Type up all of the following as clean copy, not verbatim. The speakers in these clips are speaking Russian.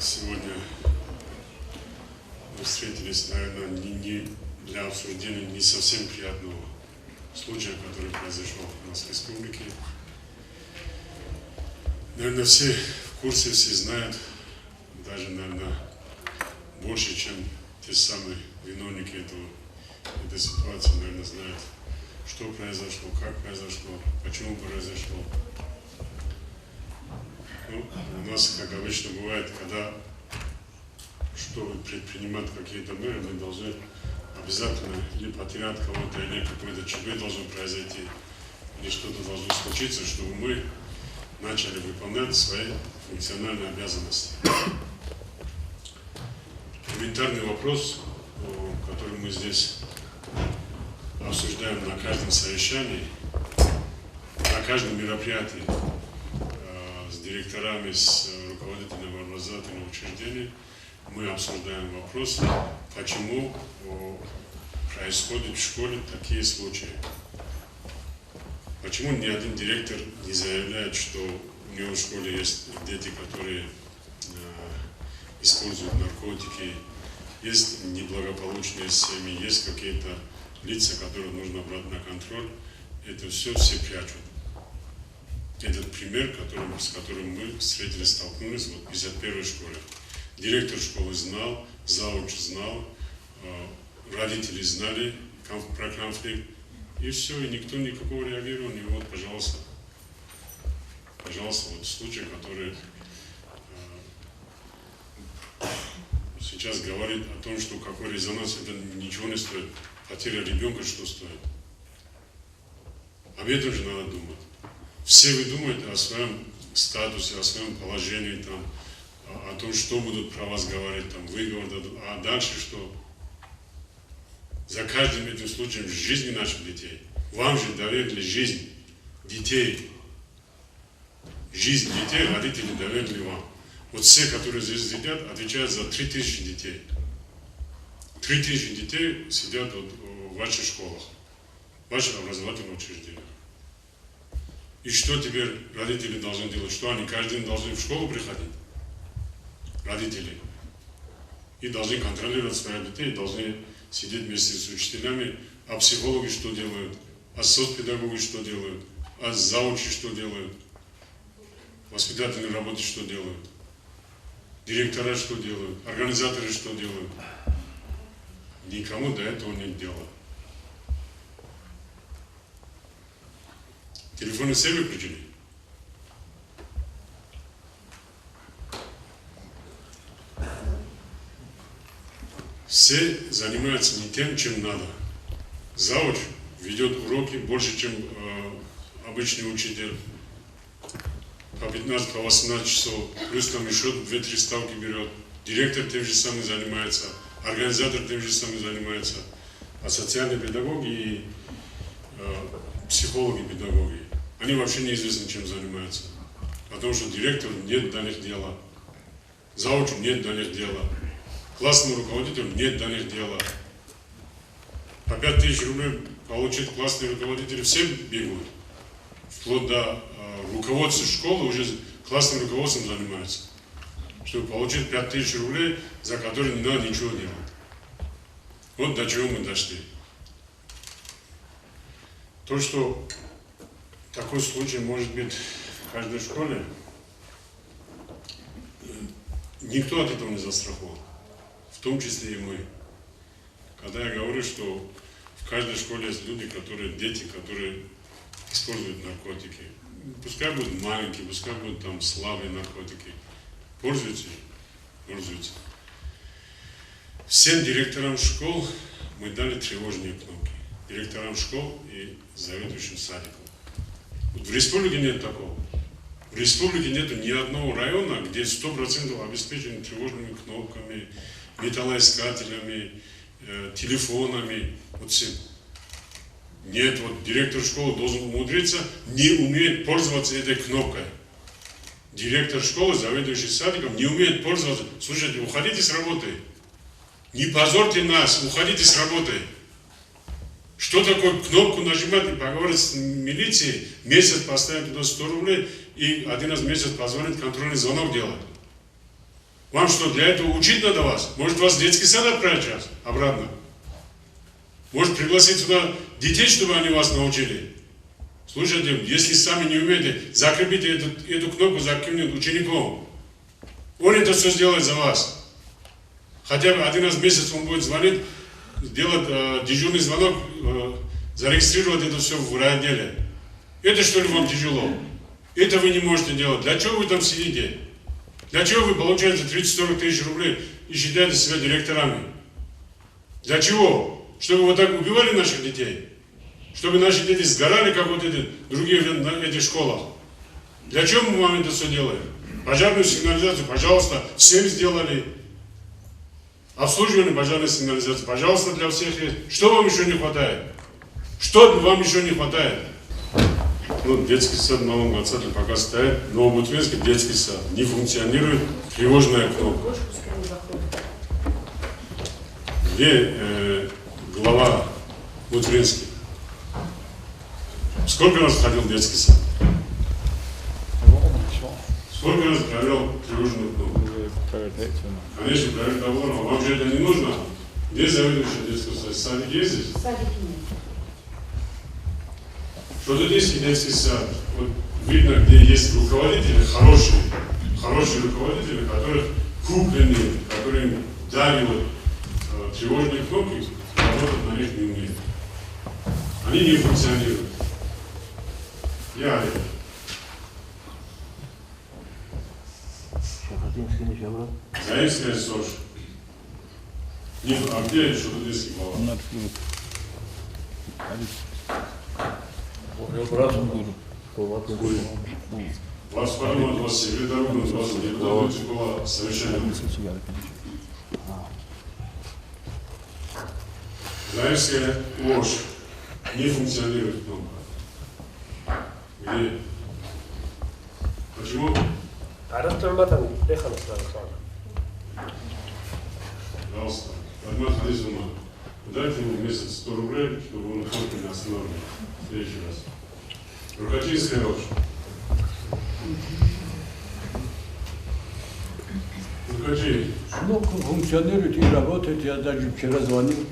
Сегодня мы встретились, наверное, не для обсуждения не совсем приятного случая, который произошел у нас в республике. Наверное, все в курсе, все знают, даже, наверное, больше, чем те самые виновники этой ситуации, наверное, знают, что произошло, как произошло, почему произошло. Ну, у нас, как обычно бывает, когда, чтобы предпринимать какие-то меры, мы должны обязательно или потерять кого-то, или какое-то ЧП должно произойти, или что-то должно случиться, чтобы мы начали выполнять свои функциональные обязанности. Элементарный вопрос, который мы здесь обсуждаем на каждом совещании, на каждом мероприятии с директорами, с руководителями образовательных учреждений, мы обсуждаем вопрос, почему происходят в школе такие случаи. Почему ни один директор не заявляет, что у него в школе есть дети, которые используют наркотики, есть неблагополучные семьи, есть какие-то лица, которые нужно брать на контроль. Это все прячут. Этот пример, с которым мы встретились, столкнулись в 51-й школе. Директор школы знал, зауч знал, родители знали про конфликт. И все, и никто никакого реагировал. И вот, пожалуйста, вот случай, который сейчас говорит о том, что какой резонанс, это ничего не стоит. Потеря ребенка что стоит? Об этом же надо думать. Все вы думаете о своем статусе, о своем положении, там, о том, что будут про вас говорить, там, выговор дадут, а дальше что? За каждым этим случаем жизни наших детей. Вам же доверили жизнь детей. Жизнь детей родители доверили вам. Вот все, которые здесь сидят, отвечают за 3000 детей. 3000 детей сидят вот в ваших школах, в ваших образовательных учреждениях. И что теперь родители должны делать? Что они каждый день должны в школу приходить? Родители. И должны контролировать своих детей, должны сидеть вместе с учителями. А психологи что делают? А соцпедагоги что делают? А заучи что делают? Воспитательные работы что делают? Директора что делают? Организаторы что делают? Никому до этого нет дела. Телефоны все выключили? Все занимаются не тем, чем надо. Зауч ведет уроки больше, чем обычный учитель. По 15, по 18 часов. Плюс там еще 2-3 ставки берет. Директор тем же самым занимается. Организатор тем же самым занимается. А социальные педагоги и психологи, педагоги, они вообще неизвестно, чем занимаются. Потому что директору нет до них дела. Заучу нет до них дела. Классному руководителю нет до них дела. По 5000 рублей получить классные руководители, все бегут. Вплоть до руководства школы уже классным руководством занимаются. Чтобы получить 5000 рублей, за которые не надо ничего делать. Вот до чего мы дошли. То, что такой случай может быть в каждой школе, никто от этого не застрахован. В том числе и мы. Когда я говорю, что в каждой школе есть люди, дети, которые используют наркотики. Пускай будут маленькие, пускай будут там слабые наркотики. Пользуются? Пользуются. Всем директорам школ мы дали тревожные кнопки. Директорам школ и заведующим садиком. Вот в республике нет такого. В республике нет ни одного района, где 100% обеспечены тревожными кнопками, металлоискателями, телефонами. Вот всем. Нет, вот директор школы должен умудриться, не умеет пользоваться этой кнопкой. Директор школы, заведующий садиком, не умеет пользоваться. Слушайте, уходите с работы. Не позорьте нас, уходите с работы. Что такое кнопку нажимать и поговорить с милицией, месяц поставить туда 100 рублей и один раз в месяц позвонить, контрольный звонок делать? Вам что, для этого учить надо вас? Может, вас в детский сад отправить сейчас обратно? Может, пригласить сюда детей, чтобы они вас научили? Слушайте, если сами не умеете, закрепите эту кнопку за каким-нибудь учеником. Он это все сделает за вас. Хотя бы один раз в месяц он будет звонить, делать дежурный звонок, зарегистрировать это все в райотделе. Это что ли вам тяжело? Это вы не можете делать. Для чего вы там сидите? Для чего вы получаете 30-40 тысяч рублей и считаете себя директорами? Для чего? Чтобы вот так убивали наших детей? Чтобы наши дети сгорали, как вот эти другие на этих школах? Для чего мы вам это все делаем? Пожарную сигнализацию, пожалуйста, всем сделали. Обслуживание пожарной сигнализации, пожалуйста, для всех есть. Что вам еще не хватает? Что вам еще не хватает? Ну, детский сад в Малом Гацатле пока стоит, но в Утвинске детский сад не функционирует, тревожная кнопка. Где глава Утвинский? Сколько раз ходил в детский сад? Сколько раз проверял тревожную кнопку? Конечно, проверить Тавлонова. Вам же это не нужно. Где заведующий детского сада? Садик есть здесь? Садик нет. Что тут есть детский сад? Вот видно, где есть руководители, хорошие руководители, которых куплены, которые дали тревожные кнопки, работать на них не умеют. Они не функционируют. Заимская СОЖ. А где Шутудинский глава? Вас подумать, у вас секретарь, у вас депутат была совершенно. Заимская ложь не функционирует кнопка. Где? Почему? Пожалуйста, Адмат Хадисума, дайте ему в месяц 100 рублей, чтобы он кнопку не останавливал в следующий раз. Рукотинская ложь. Рукотин. Кнопка функционирует и работает, я даже вчера звонил.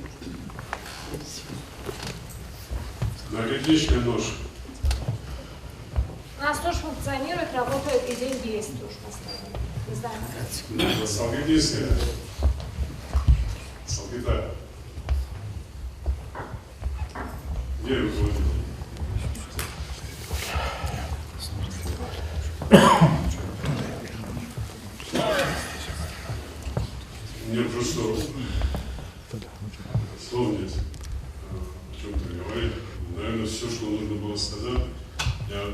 Наркотическая нож. У нас тоже функционирует, работает и деньги есть тоже поставлены. Не знаю. Салгидинская. Салгида. Где руководитель? Мне просто слов нет, о чем-то говорить. Наверное, все, что нужно было сказать, я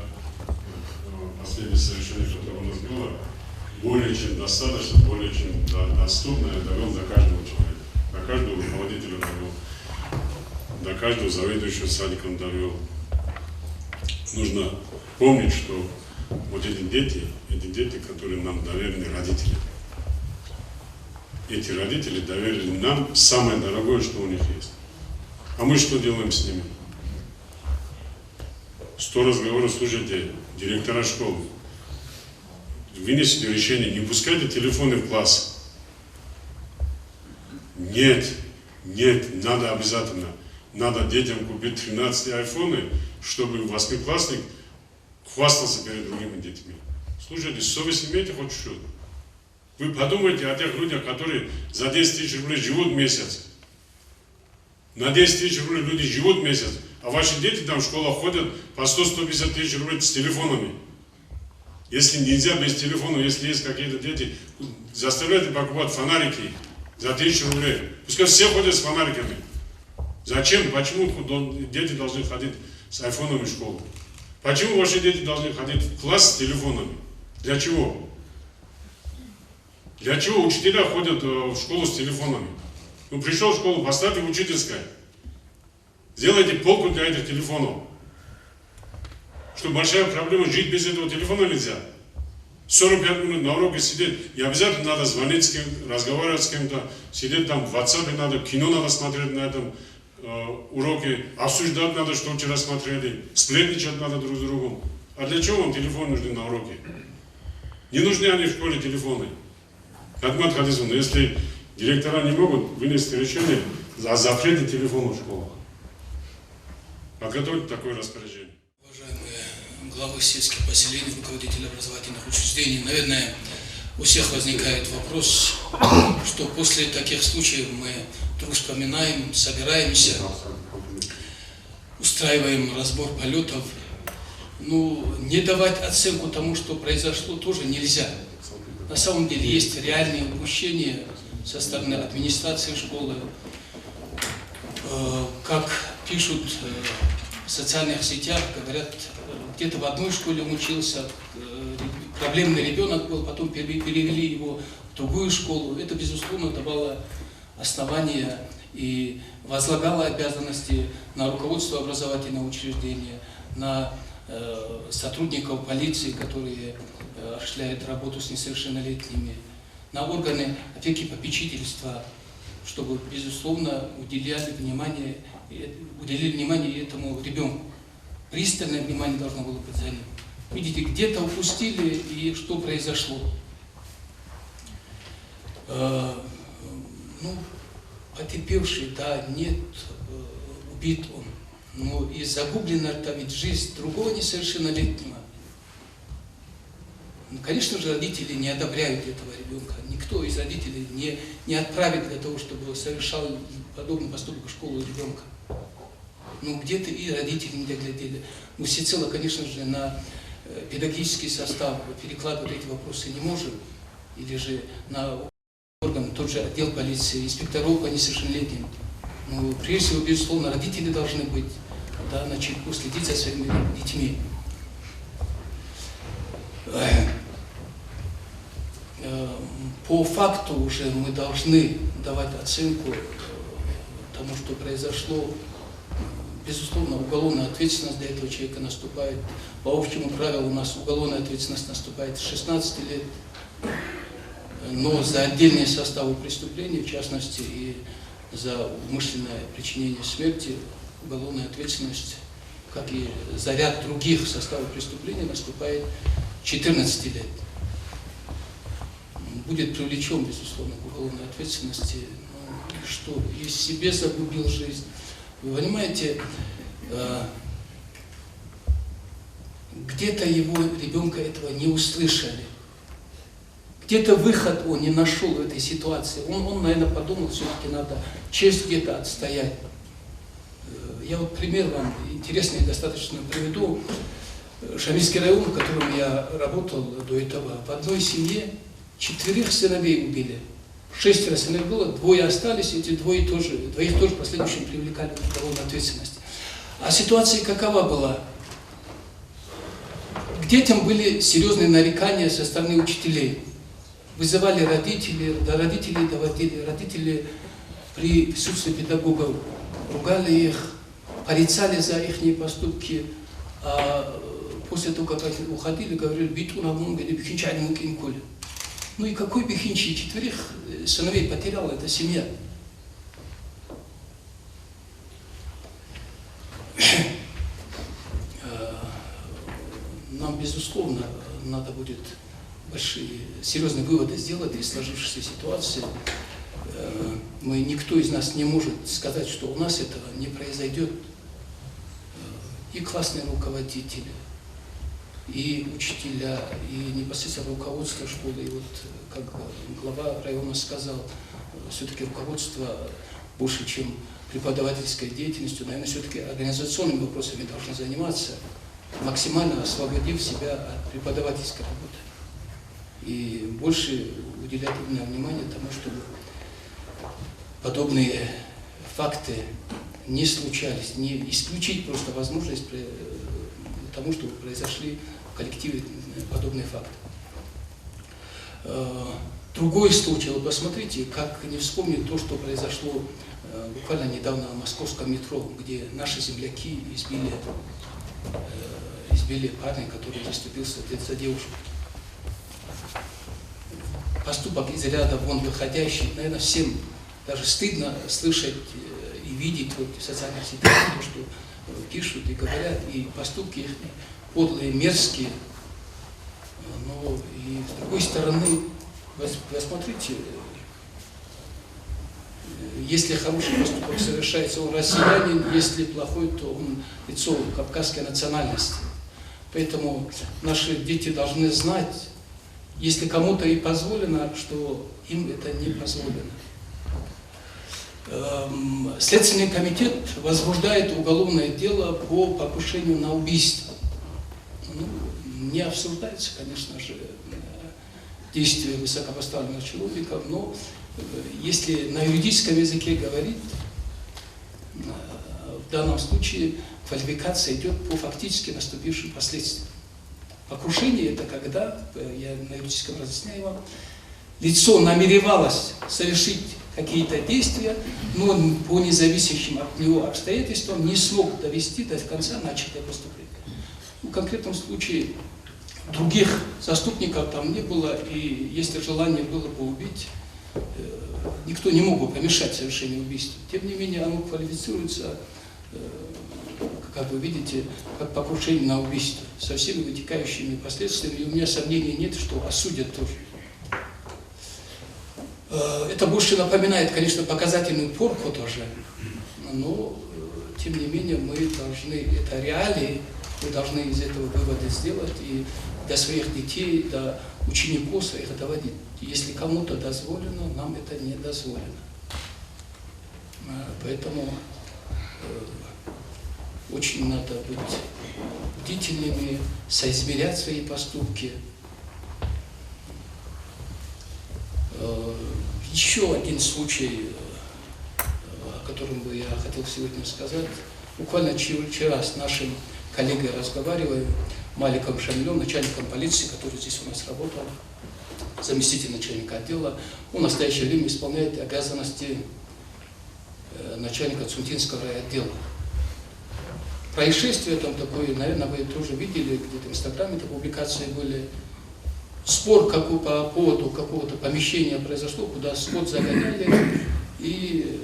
последнее совещание, которое у нас было, более чем достаточно, более чем доступно, я довел до каждого человека, до каждого руководителя довел, до каждого заведующего садиком довел. Нужно помнить, что вот эти дети, которые нам доверены родители. Эти родители доверили нам самое дорогое, что у них есть. А мы что делаем с ними? 100 разговоров, слушайте, директора школы, вынесите решение, не пускайте телефоны в класс. Нет, надо обязательно. Надо детям купить 13 айфоны, чтобы 8-классник хвастался перед другими детьми. Слушайте, совесть имейте хоть что-то. Вы подумайте о тех людях, которые за 10 тысяч рублей живут в месяц. На 10 тысяч рублей люди живут в месяц, а ваши дети там в школах ходят по 100-150 тысяч рублей с телефонами. Если нельзя без телефона, если есть какие-то дети, заставляйте покупать фонарики за 1000 рублей. Пускай все ходят с фонариками. Зачем? Почему дети должны ходить с айфонами в школу? Почему ваши дети должны ходить в класс с телефонами? Для чего? Для чего учителя ходят в школу с телефонами? Ну, пришел в школу, поставьте в учительское. Сделайте полку для этих телефонов. Что большая проблема, жить без этого телефона нельзя. 45 минут на уроке сидеть, и обязательно надо звонить с кем-то, разговаривать с кем-то, сидеть там в WhatsApp надо, кино надо смотреть на этом уроке, обсуждать надо, что вчера смотрели, сплетничать надо друг с другом. А для чего вам телефон нужны на уроке? Не нужны они в школе телефоны. Хадмат Хадисовна, но если директора не могут вынести решение о запрете телефона в школах, подготовить такое распоряжение. Уважаемые главы сельских поселений, руководители образовательных учреждений, наверное, у всех возникает вопрос, что после таких случаев мы вдруг вспоминаем, собираемся, устраиваем разбор полетов. Ну, не давать оценку тому, что произошло, тоже нельзя. На самом деле есть реальные упущения со стороны администрации школы. Как пишут в социальных сетях, говорят, где-то в одной школе он учился, проблемный ребенок был, потом перевели его в другую школу. Это, безусловно, давало основания и возлагало обязанности на руководство образовательного учреждения, на сотрудников полиции, которые осуществляют работу с несовершеннолетними, на органы опеки и попечительства, чтобы, безусловно, уделили внимание этому ребенку. Пристальное внимание должно было быть за ним. Видите, где-то упустили, и что произошло? Потерпевший, да, нет, убит он. Но и загублена-то ведь жизнь другого несовершеннолетнего. Ну, конечно же, родители не одобряют этого ребенка. Никто из родителей не отправит для того, чтобы совершал подобный поступок в школу ребенка. Ну, где-то и родители не доглядели. Мы всецело, конечно же, на педагогический состав перекладывать эти вопросы не можем. Или же на орган, тот же отдел полиции, инспекторов по несовершеннолетним. Ну, прежде всего, безусловно, родители должны быть, да, начать следить за своими детьми. По факту уже мы должны давать оценку тому, что произошло. Безусловно, уголовная ответственность для этого человека наступает. По общему правилу у нас уголовная ответственность наступает с 16 лет. Но за отдельные составы преступлений, в частности, и за умышленное причинение смерти, уголовная ответственность, как и за ряд других составов преступления, наступает 14 лет. Будет привлечен, безусловно, к уголовной ответственности. Ну, что, и себе загубил жизнь. Вы понимаете, где-то его ребенка этого не услышали. Где-то выход он не нашел в этой ситуации. Он наверное, подумал, все-таки надо честь где-то отстоять. Я вот пример вам интересный достаточно приведу. Шамильский район, в котором я работал до этого, в одной семье 4 сыновей убили. 6 сыновей было, 2 остались, эти двоих тоже в последующем привлекали к уголовной ответственности. А ситуация какова была? К детям были серьезные нарекания со стороны учителей. Вызывали родителей, до родителей доводили, родители при присутствии педагогов ругали их, порицали за их поступки, а после того, как они уходили, говорили, биту на много, или бихинчани мукин коли. Ну и какой бихинчи? 4 сыновей потеряла эта семья. Нам, безусловно, надо будет большие, серьезные выводы сделать из сложившейся ситуации. Никто из нас не может сказать, что у нас этого не произойдет. И классные руководители, и учителя, и непосредственно руководство школы. И вот, как глава района сказал, все-таки руководство больше, чем преподавательской деятельностью, наверное, все-таки организационными вопросами должно заниматься, максимально освободив себя от преподавательской работы. И больше уделять именно внимание тому, чтобы подобные факты не случались, не исключить просто возможность тому, чтобы произошли в коллективе подобные факты. Другой случай, вот посмотрите, как не вспомнить то, что произошло буквально недавно в московском метро, где наши земляки избили парня, который заступился за девушку. Поступок из ряда вон выходящий, наверное, всем даже стыдно слышать и видеть вот в социальных сетях то, что пишут и говорят, и поступки их подлые, мерзкие. Но и с другой стороны, посмотрите, если хороший поступок совершается, он россиянин, если плохой, то он лицо кавказской национальности. Поэтому наши дети должны знать, если кому-то и позволено, что им это не позволено. Следственный комитет возбуждает уголовное дело по покушению на убийство. Ну, не обсуждается, конечно же, действия высокопоставленных чиновников, но если на юридическом языке говорить, в данном случае квалификация идет по фактически наступившим последствиям. Покушение – это когда, я на юридическом разъясняю вам, лицо намеревалось совершить какие-то действия, но по независящим от него обстоятельствам не смог довести до конца начатое преступление. В конкретном случае других заступников там не было, и если желание было бы убить, никто не мог бы помешать совершению убийства. Тем не менее, оно квалифицируется, как вы видите, как покушение на убийство, со всеми вытекающими последствиями, и у меня сомнений нет, что осудят тоже. Это больше напоминает, конечно, показательную порку тоже, но, тем не менее, мы должны, это реалии, мы должны из этого выводы сделать и до своих детей, до учеников своих доводить. Если кому-то дозволено, нам это не дозволено. Поэтому очень надо быть бдительными, соизмерять свои поступки. Еще один случай, о котором бы я хотел сегодня сказать. Буквально вчера с нашим коллегой разговариваю, Маликом Шамилем, начальником полиции, который здесь у нас работал, заместитель начальника отдела. Он в настоящее время исполняет обязанности начальника Цунтинского райотдела. Происшествие там такое, наверное, вы тоже видели, где-то в Инстаграме это публикации были. Спор по поводу какого-то помещения произошло, куда скот загоняли, и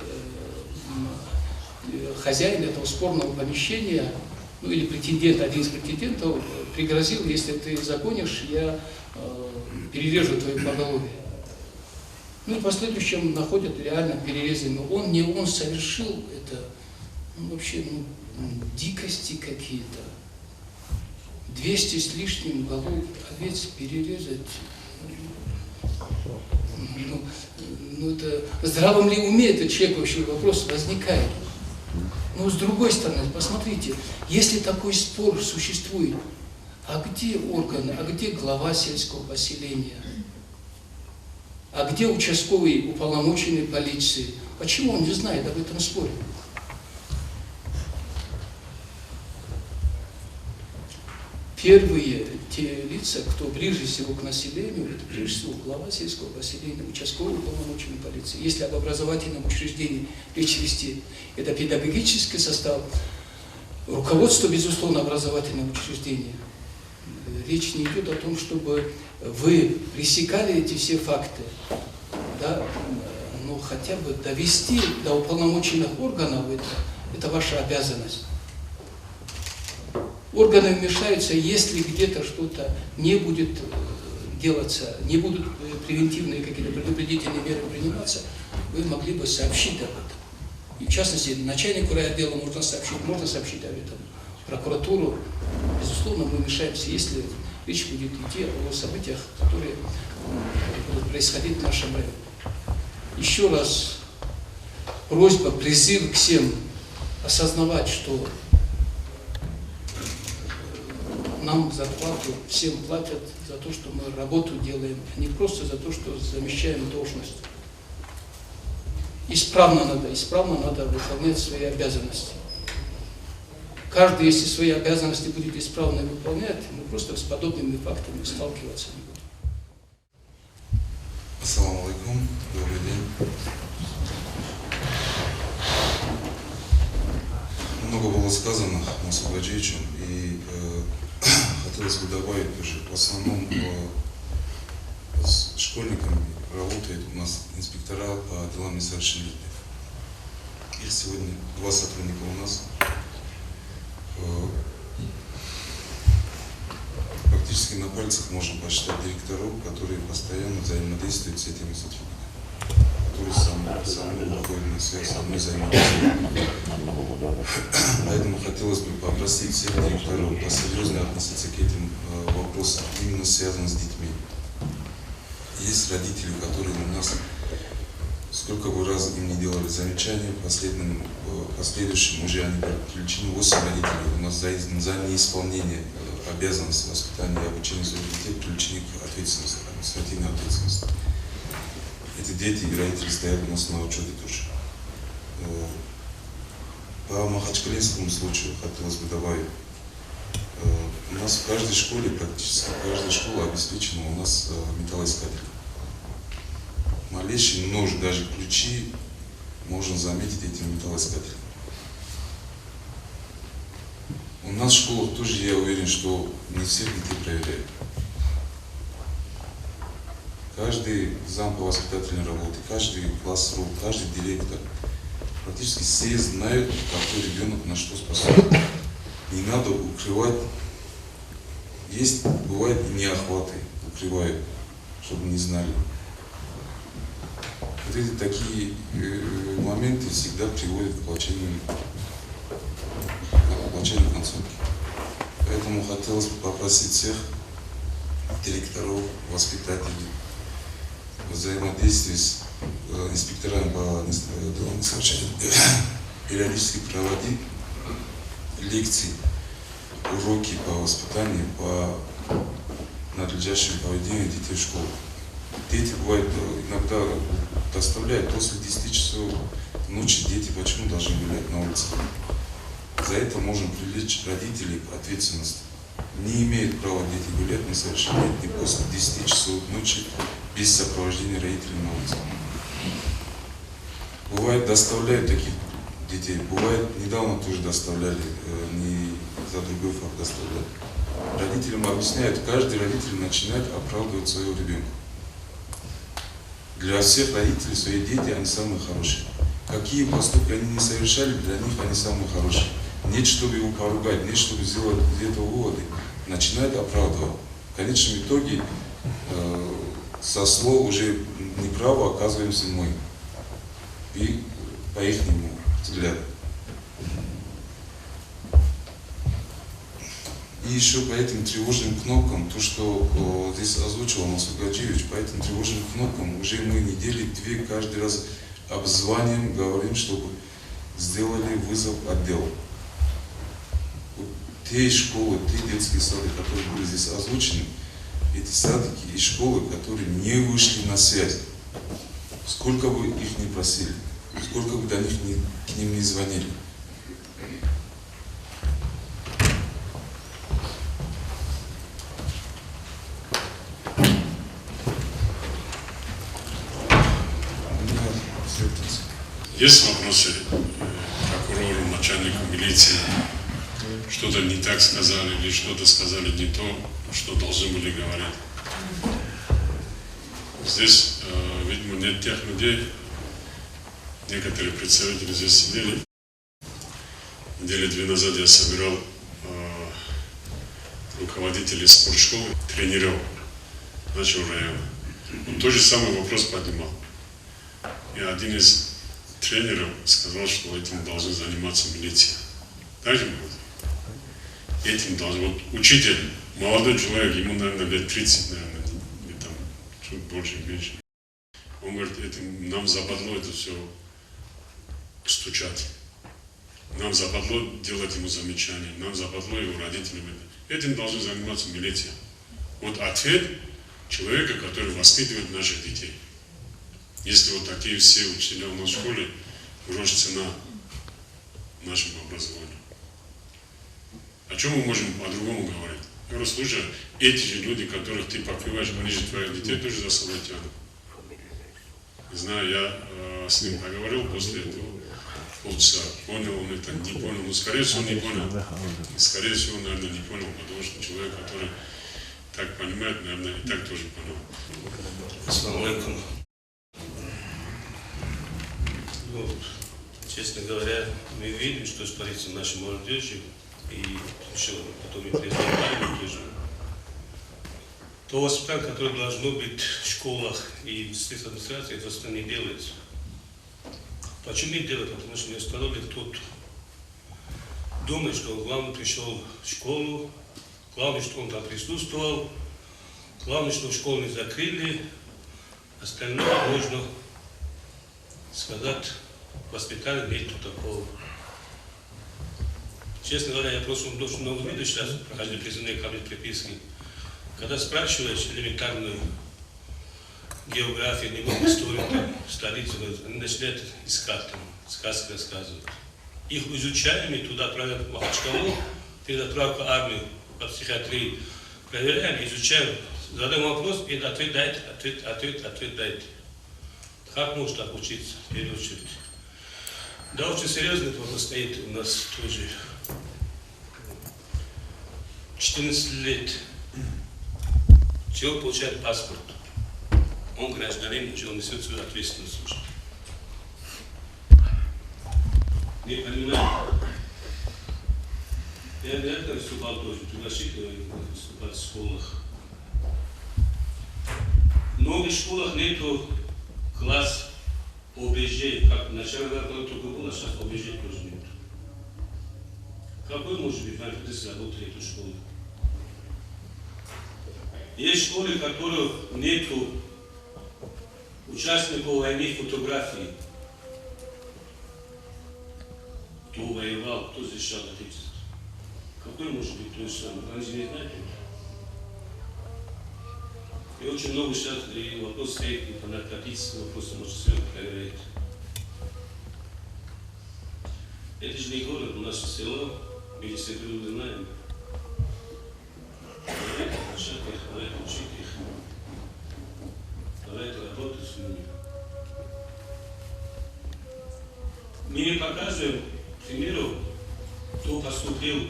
хозяин этого спорного помещения, ну или претендент, один из претендентов, пригрозил, если ты загонишь, я перережу твое поголовье. Ну и в последующем находят реально перерезанный. Он совершил это, ну, вообще, дикости какие-то. 200 с лишним голов овец перерезать. Ну это в здравом ли уме этот человек вообще вопрос возникает. Но с другой стороны, посмотрите, если такой спор существует, а где органы, а где глава сельского поселения, а где участковый уполномоченный полиции? Почему он не знает об этом споре? Первые те лица, кто ближе всего к населению, это прежде всего глава сельского поселения, участковый уполномоченный полиции. Если об образовательном учреждении речь вести, это педагогический состав, руководство, безусловно, образовательного учреждения. Речь не идет о том, чтобы вы пресекали эти все факты, да, но хотя бы довести до уполномоченных органов это ваша обязанность. Органы вмешаются, если где-то что-то не будет делаться, не будут превентивные какие-то предупредительные меры приниматься, вы могли бы сообщить об этом. И в частности, начальнику райотдела можно сообщить об этом. Прокуратуру, безусловно, мы вмешаемся, если речь будет идти о событиях, которые будут происходить в нашем районе. Еще раз просьба, призыв к всем осознавать, что нам зарплату всем платят за то, что мы работу делаем, а не просто за то, что замещаем должность. Исправно надо выполнять свои обязанности. Каждый, если свои обязанности будет исправно выполнять, мы просто с подобными фактами сталкиваться не будем. Ассаламу алейкум, добрый день. Много было сказано Мусу Гаджиевичем, и хотелось бы добавить тоже, в основном с школьниками работает у нас инспектора по делам несовершеннолетних. Их сегодня 2 сотрудника у нас. практически на пальцах можно посчитать директоров, которые постоянно взаимодействуют с этими сотрудниками, которые со мной выходят на связь, со мной взаимодействуют. Поэтому хотелось бы попросить всех директоров посерьезнее относиться к этим вопросам, именно связанным с детьми. Есть родители, которые у нас, сколько бы раз им не делали замечания, последующим уже они привлечены 8 родителей. У нас за неисполнение обязанностей воспитания и обучения своих детей привлечены к ответственности, административной ответственности. Эти дети и родители стоят у нас на учете тоже. По махачкалинскому случаю хотелось бы добавить. У нас в каждой школе, практически каждая школа обеспечена у нас металлоискателем. Малейший нож, даже ключи можно заметить этим металлоискателем. У нас в школах тоже, я уверен, что не всех детей проверяют. Каждый зам по воспитательной работе, каждый классрум, каждый директор, практически все знают, какой ребенок на что способен. Не надо укрывать. Есть, бывает, и неохваты укрывают, чтобы не знали. Вот эти такие моменты всегда приводят к оплачению концовки. Поэтому хотелось бы попросить всех директоров, воспитателей, взаимодействие с инспекторами по делам несовершеннолетних периодически проводить лекции, уроки по воспитанию, по надлежащему поведению детей в школе. Дети, бывает, иногда доставляют после 10 часов ночи, дети почему должны гулять на улице? За это можно привлечь родителей к ответственности. Не имеют права дети гулять несовершеннолетние после 10 часов ночи без сопровождения родителей на улице. Бывает, доставляют таких детей. Бывает, недавно тоже доставляли, не за другой факт доставляли. Родителям объясняют, каждый родитель начинает оправдывать своего ребенка. Для всех родителей свои дети, они самые хорошие. Какие поступки они не совершали, для них они самые хорошие. Нет, чтобы его поругать, нет, чтобы сделать из этого выводы. Начинает оправдывать. В конечном итоге со слов уже неправо оказываемся мы. И по ихнему взгляду. И еще по этим тревожным кнопкам, то, что здесь озвучил Мансур Гаджиевич, по этим тревожным кнопкам уже мы недели-две каждый раз обзваниваем, говорим, чтобы сделали вызов отдела. Вот те школы, те детские сады, которые были здесь озвучены, эти садики и школы, которые не вышли на связь, сколько бы их ни просили, сколько бы до них к ним не звонили. Есть вопросы прокурору, начальнику милиции? Что-то не так сказали или что-то сказали не то, что должны были говорить? Здесь, видимо, нет тех людей, некоторые представители здесь сидели. Недели 2 назад я собирал руководителей спортшколы, тренеров нашего района. Он тот же самый вопрос поднимал. И один из тренеров сказал, что этим должны заниматься милиция. Так же будет? Этим должен. Вот учитель, молодой человек, ему, наверное, лет 30, наверное, или там чуть больше, меньше. Он говорит, этим нам западло это все стучать. Нам западло делать ему замечания, нам западло его родителям. Этим должны заниматься милиция. Вот ответ человека, который воспитывает наших детей. Если вот такие все учителя у нас в школе, грош цена нашему образованию. О чем мы можем по-другому говорить? Я говорю, слушай, эти же люди, которых ты покрываешь, они же твоих детей тоже за собой тянут. Не знаю, я с ним поговорил после этого полчаса. Понял он это, не понял. Ну, скорее всего, не понял. Скорее всего, наверное, не понял, потому что человек, который так понимает, наверное, и так тоже понял. Ассаламу алейкум. Ну, честно говоря, мы видим, что творится в нашей молодежи, и еще потом и признавали тоже. То воспитание, которое должно быть в школах и в средствах администрации, это просто не делается. Почему не делают? Потому что не установлен тот думает, что он главное пришел в школу, главное, что он там присутствовал, главное, что школу не закрыли, остальное можно сказать, воспитание нет такого. Честно говоря, я просто очень много видел сейчас, проходили призывные ко мне приписки. Когда спрашиваешь элементарную географию, немного историю, там, столицу, они начинают искать, там, сказки рассказывать. Их изучаем и туда отправляем в Махачкалу, перед отправкой армии по психиатрии, проверяем, изучаем, задаем вопрос, и ответ дайте, ответ дайте. Как можно так учиться, в первую очередь? Да, очень серьезно это вопрос стоит у нас тоже. 14 лет. Человек получает паспорт. Он гражданин, уже он несет свою ответственность. Не понимаю. Я для этого выступал тоже, пригласить выступать в школах. В многих школах нету класс ОБЖ, как вначале только было, сейчас ОБЖ тоже нет. Какой может быть необходимость работы этой школы? Есть школы, в которых нету участников войны фотографии. Кто воевал, кто защищал Отечество. Какой может быть то же самое? Вы не знаете? И очень много сейчас и вопрос стоит и по наркотическим вопросам, может, все проверяет. Это же не город, у нас село, мы все люди знаем. Давайте обучать их, давайте учить их, давайте работать с ними. Мы не показываем, к примеру, кто поступил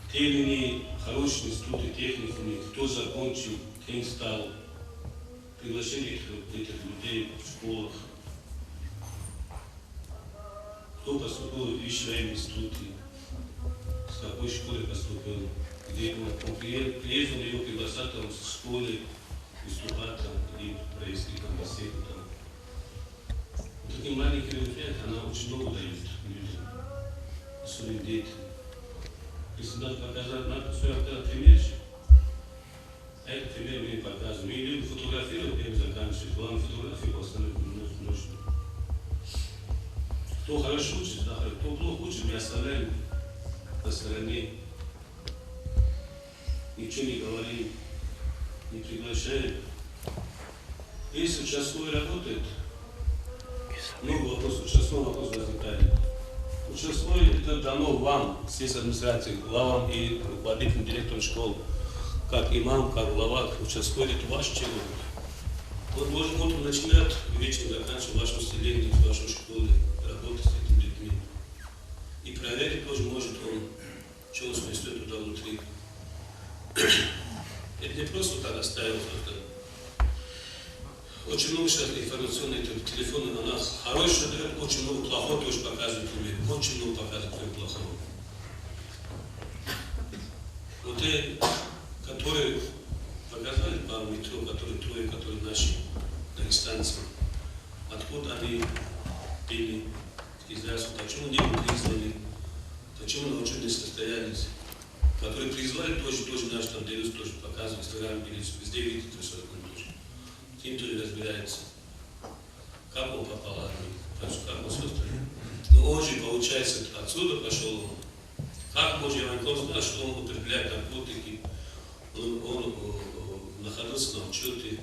в те или иные хорошие институты, техникумы, кто закончил, кем стал, приглашение этих людей в школах, кто поступил в высшие институты, с какой школы поступил, где он приезжал, его приглашать там в школе, выступать там, и провести там беседу там. Вот такие маленькие мероприятия, она очень много дает людям, особенно детям. Если надо показать, надо все пример. А этот пример мы не показываем. Мы любим фотографировать, первым заканчивать. Главное, фотографии по основным нужно. Кто хорошо учит, да, кто плохо учит, мы оставляем на стороне. Ничего не говорим, не приглашаем. Если участковый работает, много вопросов, участковый вопрос возникает. Участковый это дано вам, сельской администрации, главам и руководителям, директорам школ, как имам, как глава, участковый это ваш человек. Он должен утром начинать, вечером заканчивать в вашем селении, в вашей школе, работать с этими детьми. И проверить тоже может он, что он сместит туда внутри. Это не просто так оставил. Очень много сейчас информационных телефонов на нас. Хорошее дает, очень много плохого тоже показывает мир. Очень много показывает плохого. Вот те, которые показали пару метров, которые наши дагестанцы, откуда они пили, израильские, почему не были призваны, почему научились состоялись, которые призвали тоже наши там делают, тоже показывают, Инстаграм, везде видите, что такое тоже. Тем, кто разбирается, как он попал в армию, как он все остальное. Но он же, получается, отсюда пошел, как может Иванков знать, что он употребляет наркотики, он находился на учете.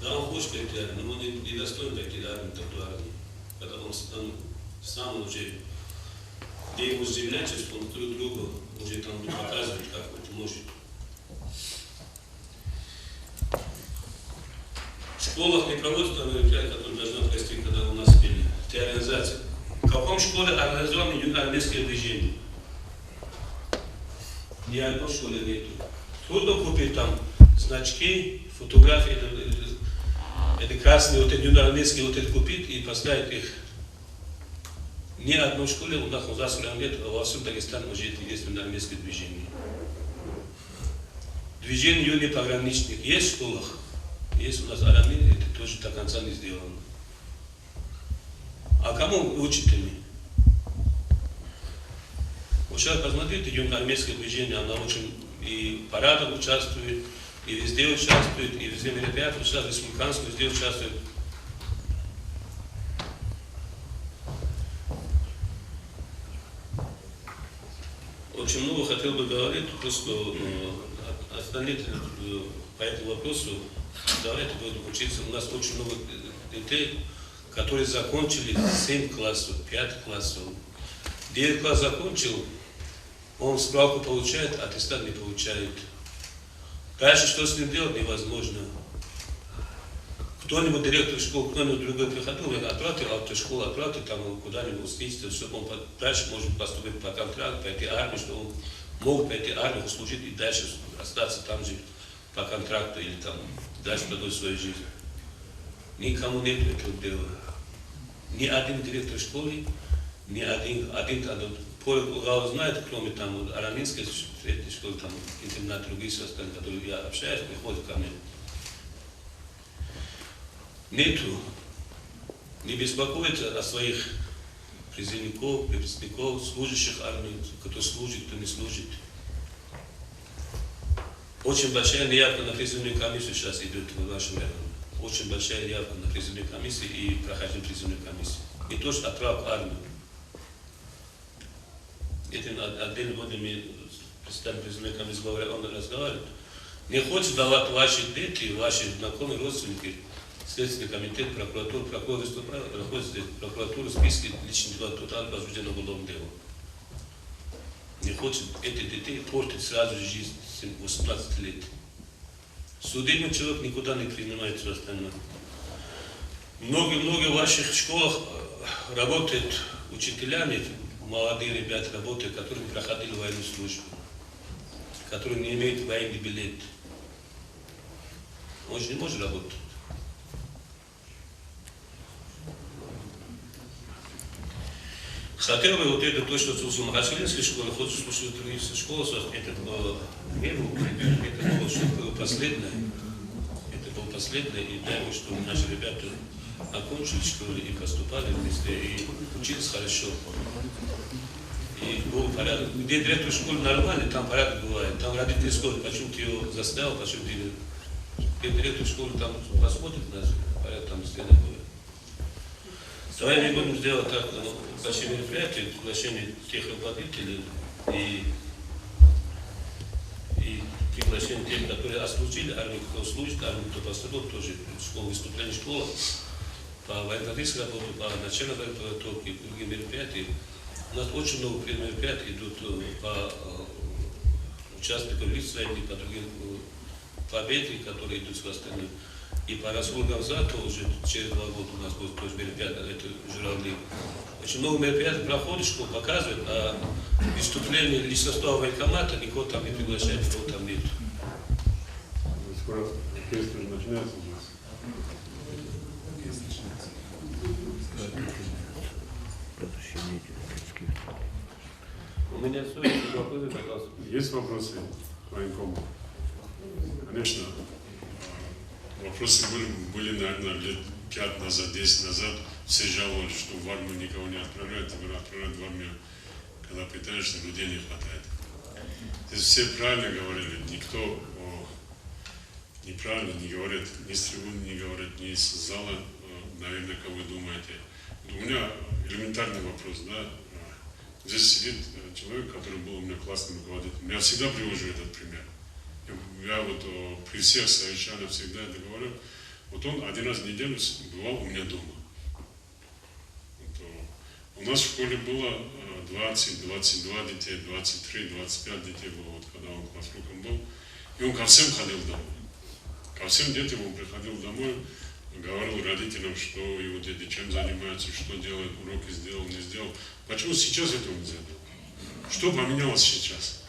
Да, он хочет пойти в армию, но он не достоин пойти в армию, такую армию. Когда он сам уже, где ему земля, что он друг другу уже там показывает, как он может. В школах не проводятся мероприятия, которые должны провести, когда у нас пели. Те организации. В каком школе организованы юноармейские движения? Ни одной школы нету. Трудно купить там значки, фотографии, это красные, вот эти юноармейские, вот это купить и поставить их. Ни одной школе у нас нет, а во всем Дагестане уже есть юноармейские движения. Движение юный пограничник есть в школах, есть у нас арамин, это тоже до конца не сделано. А кому учителями? Вот сейчас посмотрите, юное армейское движение, оно очень и в парадах участвует, и везде участвует, и везде мероприятия участвует, республиканское везде участвует. Очень много хотел бы говорить, просто остальные по этому вопросу, давайте будем учиться. У нас очень много детей, которые закончили 7 классов, 5 классов. 9 класс закончил, он справку получает, аттестат не получает. Дальше что с ним делать невозможно. Кто-нибудь, директор школы, кто-нибудь другой приходил, я отправьте автошколу, отправьте там куда-нибудь устить, чтобы он дальше может поступить по контракту, пойти в армию, чтобы он мог пойти в армию, служить и дальше остаться там же по контракту или там дальше продолжить свою жизнь. Никому нет этого дела. Ни один директор школы, ни один Пол знает, кроме там араминской средней школы, там интернат, другие остальные, которые я общаюсь, приходят ко мне. Нету, не беспокоится о своих призывников, выпускников, служащих армии, кто служит, кто не служит. Очень большая неявка на призывную комиссию сейчас идет в нашем районе. Очень большая явка на призывную комиссию и прохождение призывной комиссии. И тоже отправка в армию. Этим отдельно будем представить призывной комиссии, он разговаривает. Не хочет давать ваши дети, ваши знакомые, родственники, Следственный комитет, прокуратура, прокурор выступает, проходит прокуратура, списки личных дел, тотально возбуждено уголовным делом. Не хочет этих детей портить сразу же жизнь 18 лет. Судебный человек никуда не принимает все остальное. Много в ваших школах работают учителями, молодые ребята работают, которые проходили военную службу, которые не имеют военный билет. Он же не может работать. Хотел бы вот это то, что в Махачкалинской школе, хоть слушать в других школах, это было что-то последнее. Это было последнее, и дай Бог, что наши ребята окончили школу и поступали вместе, и учились хорошо. И был порядок. Где директор школы нормальный, там порядок бывает. Там родители школы, почему ты его заставил, почему ты... Где директор школы там посмотрит нас, порядок там стены будет. Давай мы будем сделать так, большие мероприятия, приглашение тех руководителей и приглашение тех, которые отслужили армию, кто служит, армию, кто поступил, тоже школа, выступление школа, по военно-политической работе, по начальной подготовке и другим мероприятиям. У нас очень много мероприятий идут по участникам лиц войны, по другим победам, которые идут с остальными. И по расходам за то уже через 2 года у нас будет тоже мероприятие, это журавли. Очень много мероприятий проходит, школа показывает, а выступление личного состава военкомата никого там не приглашает, никого там нет. Скоро оркестр уже начинается у нас. У меня все есть вопросы, пожалуйста. Есть вопросы к военкому? Конечно. Вопросы были, наверное, лет 5 назад, 10 назад. Все жаловались, что в армию никого не отправляют, отправляют в армию, когда пытаешься, людей не хватает. Здесь все правильно говорили, никто неправильно не говорит, ни с трибуны не говорит, ни из зала, наверное, как вы думаете. У меня элементарный вопрос, да. Здесь сидит человек, который был у меня классным руководителем. Я всегда привожу этот пример. Я вот при всех совещаниях всегда это говорю. Вот он 1 раз в неделю бывал у меня дома. Вот, у нас в школе было 20, 22 детей, 23, 25 детей было, вот, когда он классруком был. И он ко всем ходил домой. Ко всем детям он приходил домой, говорил родителям, что его дети чем занимаются, что делают, уроки сделал, не сделал. Почему сейчас этого нельзя делать? Что поменялось сейчас?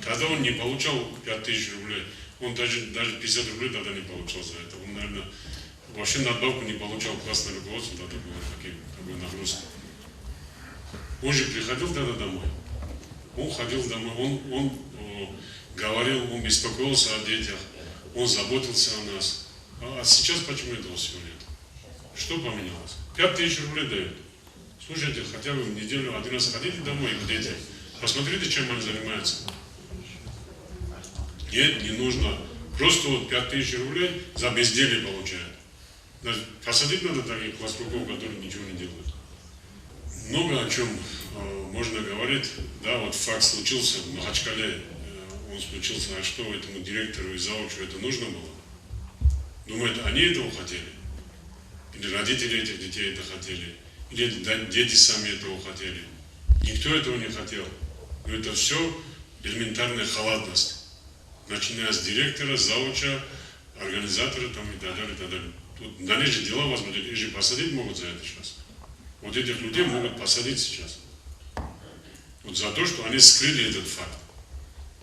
Когда он не получал 5000 рублей, он даже 50 рублей тогда не получал за это. Он, наверное, вообще надбавку не получал, классное руководство, тогда было такой нагрузкой. Он же приходил тогда домой. Он ходил домой, он говорил, он беспокоился о детях, он заботился о нас. А сейчас почему этого всего нет? Что поменялось? 5000 рублей дают. Слушайте, хотя бы в неделю один раз ходите домой к детям. Посмотрите, чем они занимаются. Нет, не нужно. Просто вот 5000 рублей за безделье получают. Даже посадить надо таких классруков, которые ничего не делают. Много о чем можно говорить. Да, вот факт случился в Махачкале. Он случился, а что этому директору и заучу это нужно было? Думают, они этого хотели? Или родители этих детей это хотели? Или дети сами этого хотели? Никто этого не хотел. Но это все элементарная халатность. Начиная с директора, зауча, организатора там, и так далее, и так далее. Тут на них же дела возможно, их же посадить могут за это сейчас. Вот этих людей могут посадить сейчас. Вот за то, что они скрыли этот факт.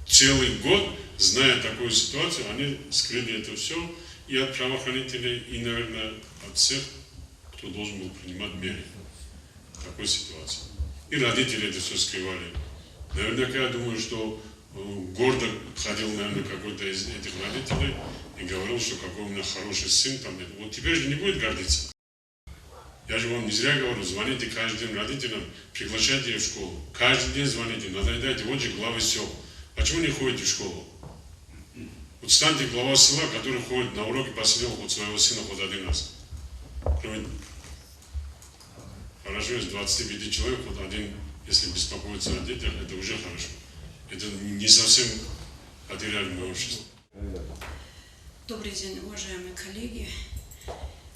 Целый год, зная такую ситуацию, они скрыли это все и от правоохранителей, и, наверное, от всех, кто должен был принимать меры в такой ситуации. И родители это все скрывали. Наверняка я думаю, что гордо ходил, наверное, какой-то из этих родителей и говорил, что какой у меня хороший сын там. Вот теперь же не будет гордиться. Я же вам не зря говорю, звоните каждый день родителям, приглашайте их в школу. Каждый день звоните, надоедайте, вот же главы сел. Почему не ходите в школу? Вот станьте глава села, который ходит на уроки, посадил хоть своего сына хоть один раз. Кроме, хорошо, из 25 человек, хоть один, если беспокоится о детях, это уже хорошо. Это не совсем потеряли общество. Добрый день, уважаемые коллеги.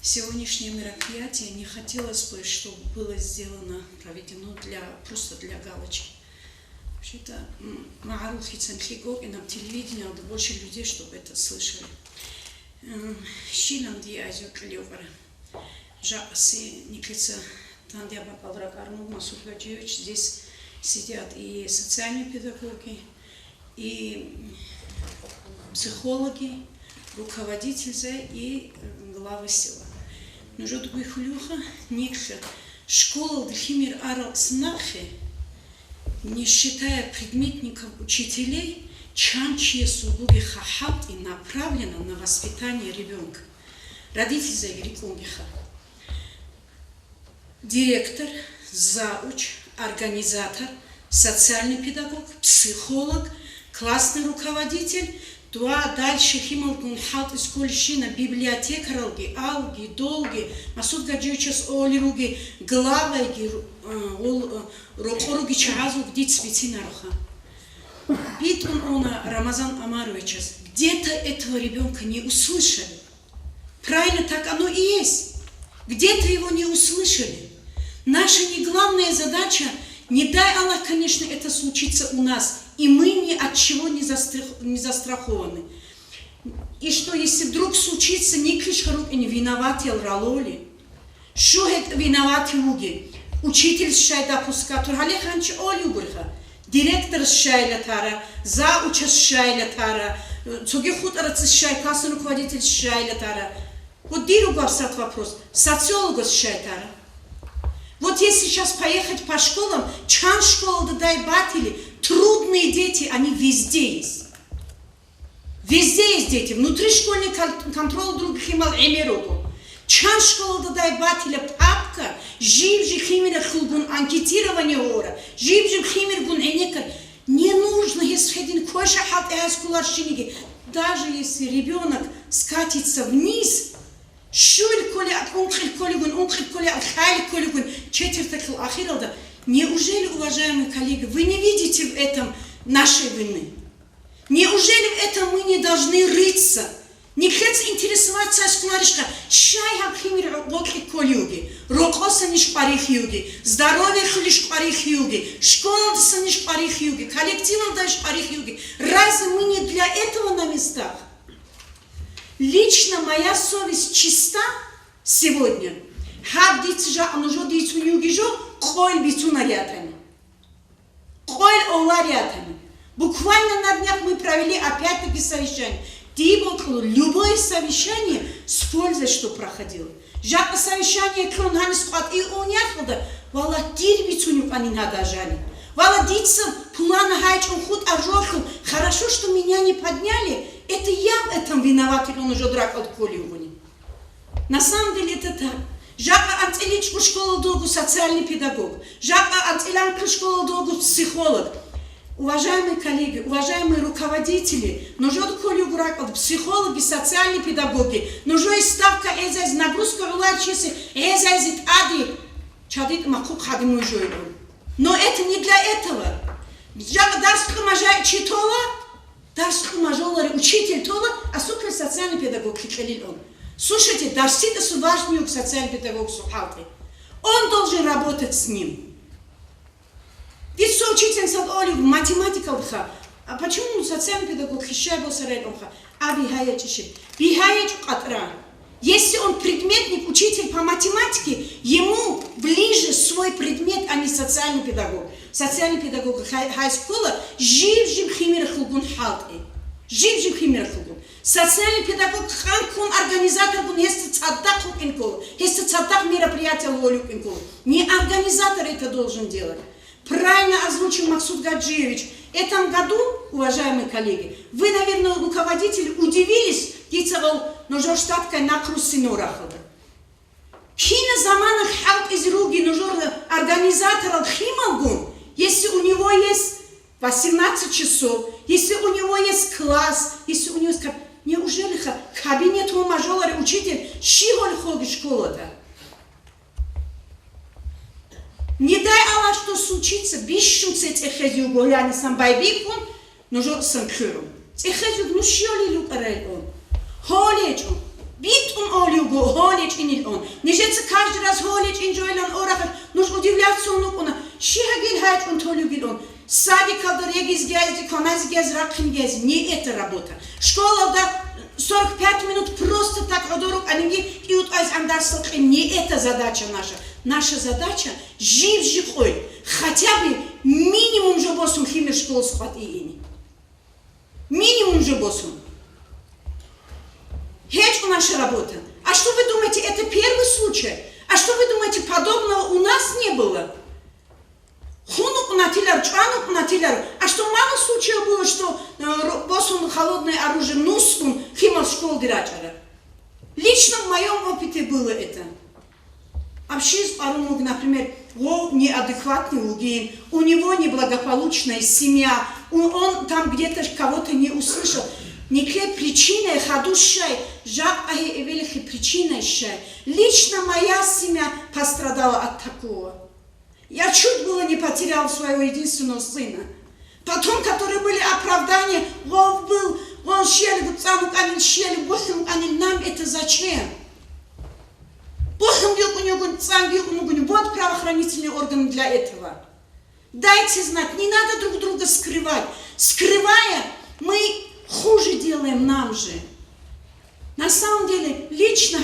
Сегодняшнее мероприятие не хотелось бы, чтобы было сделано, проведено просто для галочки. Вообще-то, Мааруф и Ценхигок, и на телевидении надо больше людей, чтобы это слышали. Щинам диазю клевара. Жаси Никица Тандяба Павракарну, Масуд Гаджевич. Здесь сидят и социальные педагоги, и психологи, руководители и главы села. Но же такой хлюха, никша школа Дхимир Арал Снахе, не считая предметников учителей, чанчие сулуги хахат и направлено на воспитание ребенка. Родители Загрикунгиха. Директор, зауч, организатор, социальный педагог, психолог, классный руководитель, туа дальше хималгун халт из кольшина, библиотекаралги, алги, долги, Масуд Гаджевичес олируги, главайги, рокоруги чаразуг, дит специнаруха. Битун она Рамазан Амаровичес, где-то этого ребенка не услышали. Правильно, так оно и есть. Где-то его не услышали. Наша не главная задача, не дай Аллах, конечно, это случится у нас, и мы ни от чего не застрахованы. И что, если вдруг случится, никто не виноват, ралоли. Что это виноват люди? Учитель шайда пускатур, халеханч олюбурха, директор шайля тара, зауч шайля тара, цогихут шай, классный руководитель шайля тара. Вот диру барсат вопрос, социолог шайтара. Вот если сейчас поехать по школам, чан школа да дай батили, трудные дети, они везде есть. Везде есть дети. Внутришкольный контроль других имел эмерогу. Чан школа да дай батили, папка, жив же химера хулгун, анкетирование ора, жив же химергун энекар. Не нужно, если один коша халт эскулар шиниги. Даже если ребенок скатится вниз, неужели, уважаемые коллеги, вы не видите в этом нашей вины? Неужели в этом мы не должны рыться? Не хотите интересоваться скуларишка? Шайхак химир вокхи колюги, рокоса ниш парих юги, здоровье хлиш парих юги, школа дса ниш парих юги, коллективом даш парих юги. Разве мы не для этого на местах? Лично моя совесть чиста сегодня. Буквально на днях мы провели опять-таки совещание. Любое совещание с пользой, что проходило. Совещание и Володиться, плана хайч, он худ ожогом. Хорошо, что меня не подняли. Это я в этом виноват, или он уже драк от колюбани. На самом деле это так. Жака Антеличку школу долгу социальный педагог. Жака Антелянку школу долгу психолог. Уважаемые коллеги, уважаемые руководители, нужно колюбрак, психологи, социальные педагоги, нужна ставка эзаз, нагрузка улачится, эзазит ади, чадит макук хадиму жойду. Но это не для этого. Жака дарского мажа читола, дарского мажолари учитель тола, а сука социальный педагог хиталил он. Слушайте, дарсита с важным социальный педагог сухалты. Он должен работать с ним. Ведь соучительница Олег математика лха. А почему социальный педагог хищай босарей лха? А бихая чешит. Бихая чукатра. Если он предметник, учитель по математике, ему ближе свой предмет, а не социальный педагог. Социальный педагог хайскула жив химер хулгун халты. Жив химер хулгун. Социальный педагог ханкун организатор бун если цадак инкол, если цадак мероприятия лолюк инкол. Не организатор это должен делать. Правильно озвучил Максут Гаджиевич. В этом году, уважаемые коллеги, вы, наверное, руководители, удивились, нужно штаткой на Крусинорахада. Хина заманах халт из руги, нужно организатора хималгун, если у него есть 18 часов, если у него есть класс, если у него есть... Неужели кабинет у мажолари учитель щиголь хоги школа-то? Не дай Аллах, что случится, бишуцет эхезю голяни сам байбикун, но жо сам кюрум. Эхезю гнущоли люкарай он. Холеч он. Бит он олюго, холеч инил он. Не жется каждый раз холеч инжойлан орахар, нужно удивляться он. Шихагил хайч он толюгил он. Садика до региз гязди, коназ гяз, ракхин гяз. Не это работа. Школа да 45 минут просто так одорук, а не иут айз андарсалки. Не это задача наша. Наша задача жив-живой, хотя бы минимум же босум химия школы схватили. Минимум же босум. Это наша работа. А что вы думаете, это первый случай? А что вы думаете, подобного у нас не было? Хунук натиляр, чанук натиляр. А что мало случаев было, что босум холодное оружие, нускун химия школы дирачара? Лично в моем опыте было это. Общись пару, например, он неадекватный лугин, у него неблагополучная семья, он там где-то кого-то не услышал. Никакой причиной ходушай, жак великой причиной шай. Лично моя семья пострадала от такого. Я чуть было не потерял своего единственного сына. Потом, которые были оправдания, он был, он щели, нам это зачем? Вот правоохранительные органы для этого. Дайте знать, не надо друг друга скрывать. Скрывая, мы хуже делаем нам же. На самом деле, лично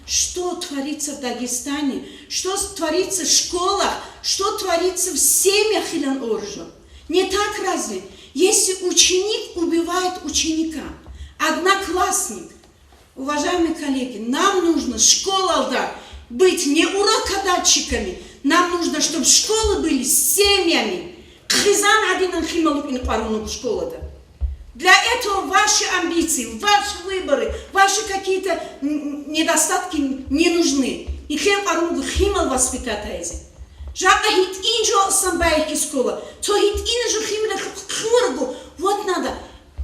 что творится в Дагестане, что творится в школах, что творится в семьях Илан Оржо. Не так разве? Если ученик убивает ученика, одноклассник, уважаемые коллеги, нам нужно школа быть не урокодатчиками, нам нужно, чтобы школы были с семьями. Для этого ваши амбиции, ваши выборы, ваши какие-то недостатки не нужны. И хем армугу химал воспитатайзе. Жака хит инжо самбайки школа, то хит инжо химал хургу. Вот надо.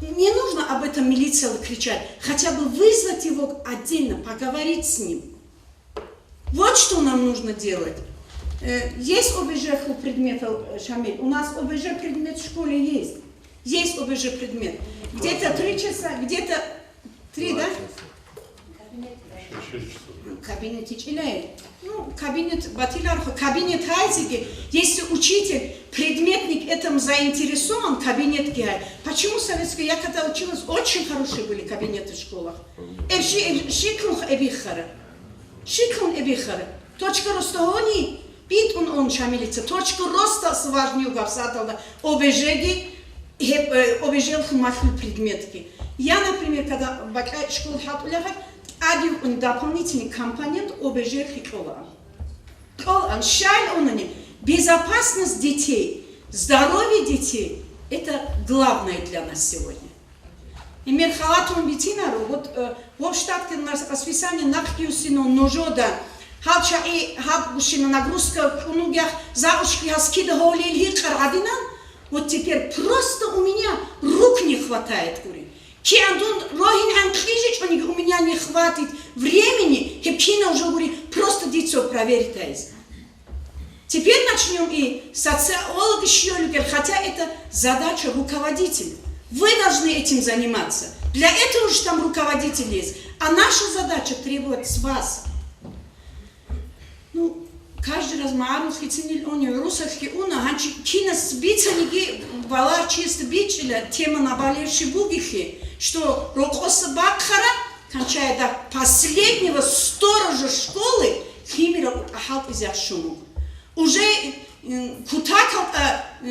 Не нужно об этом милиции кричать, хотя бы вызвать его отдельно, поговорить с ним. Вот что нам нужно делать. Есть ОБЖ предметов, Шамиль? У нас ОБЖ предмет в школе есть. Есть ОБЖ предмет. Где-то 3 часа, где-то 3, да? 6 часов. Кабинет Ичиляй. Ну, кабинет Батилярха, кабинет Хайзиги. Если учитель, предметник этим заинтересован, кабинет Гай. Почему советская? Я когда училась, очень хорошие были кабинеты в школах. Шикрун эбихара. Шикрун эбихара. Точка роста бит он шамилица. Точка роста с важнью гавсаталда. ОБЖги. Обижал махлю предметки. Я, например, когда в школе хатуляхат, один дополнительный компонент обижал хикола. Он шайл он не. Безопасность детей, здоровье детей – это главное для нас сегодня. И мерхалатун битинару, вот в штатке на расписание нахтиусину ножода, халча и хабушина нагрузка у многих заушки хаскида холили хикарадинан, вот теперь просто у меня рук не хватает, говорит. Киандун рохин анклижич, у меня не хватит времени, хепкина уже говорит, просто дитё проверить. Теперь начнем и социологи считают, хотя это задача руководителя. Вы должны этим заниматься. Для этого же там руководитель есть. А наша задача требует с вас. Ну, каждый раз маарус хицинил он русский уна, ханчи кинас бицаниги вала чисто бичила тема наболевшей бугихи, что рокоса бакхара, кончая до последнего сторожа школы, химера ахалт изяшуну. Уже кутакал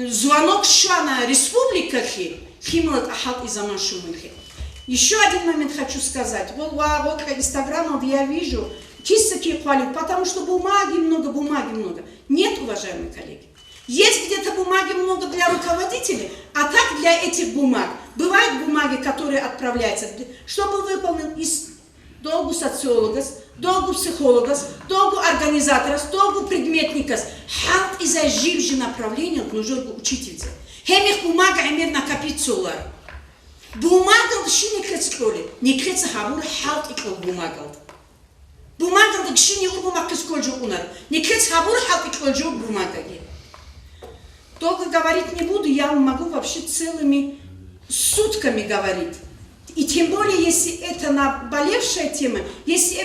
звонок шана республикахи, химера ахалт изамашумухи. Еще один момент хочу сказать. Вот Инстаграм, я вижу, кисаки хвалят, потому что бумаги много. Нет, уважаемые коллеги. Есть где-то бумаги много для руководителей, а так для этих бумаг. Бывают бумаги, которые отправляются, чтобы выполнен из долгу социолога, долгу психолога, долгу организатора, долгу предметника. Халт из-за живжи направления нужно учительница. Хемих бумага имеет накопицулар. Бумага в не крется школе, не крется хабур халт и кол бумага. Бумага в не бумага скольжу унар, не крется хабур халт и кольжу бумага. Долго говорить не буду, я могу вообще целыми сутками говорить. И тем более, если это наболевшая тема, если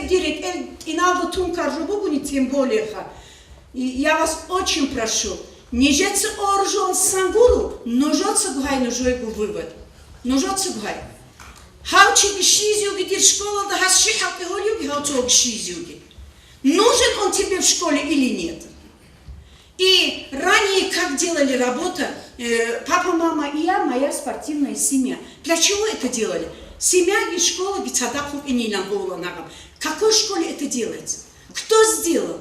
иногда тунка не тем более. И я вас очень прошу, не жется оржон сангуру, но жется гуай, но жойгу вывод. Но жется гуай. Хаучи гшизюги, дир школа, да хасши хапи голюги, хаучи гшизюги. Нужен он тебе в школе или нет? И ранее, как делали работу, папа, мама и я, моя спортивная семья. Для чего это делали? Семья и школа, бицадаху и нилангоуланагам. В какой школе это делается? Кто сделал?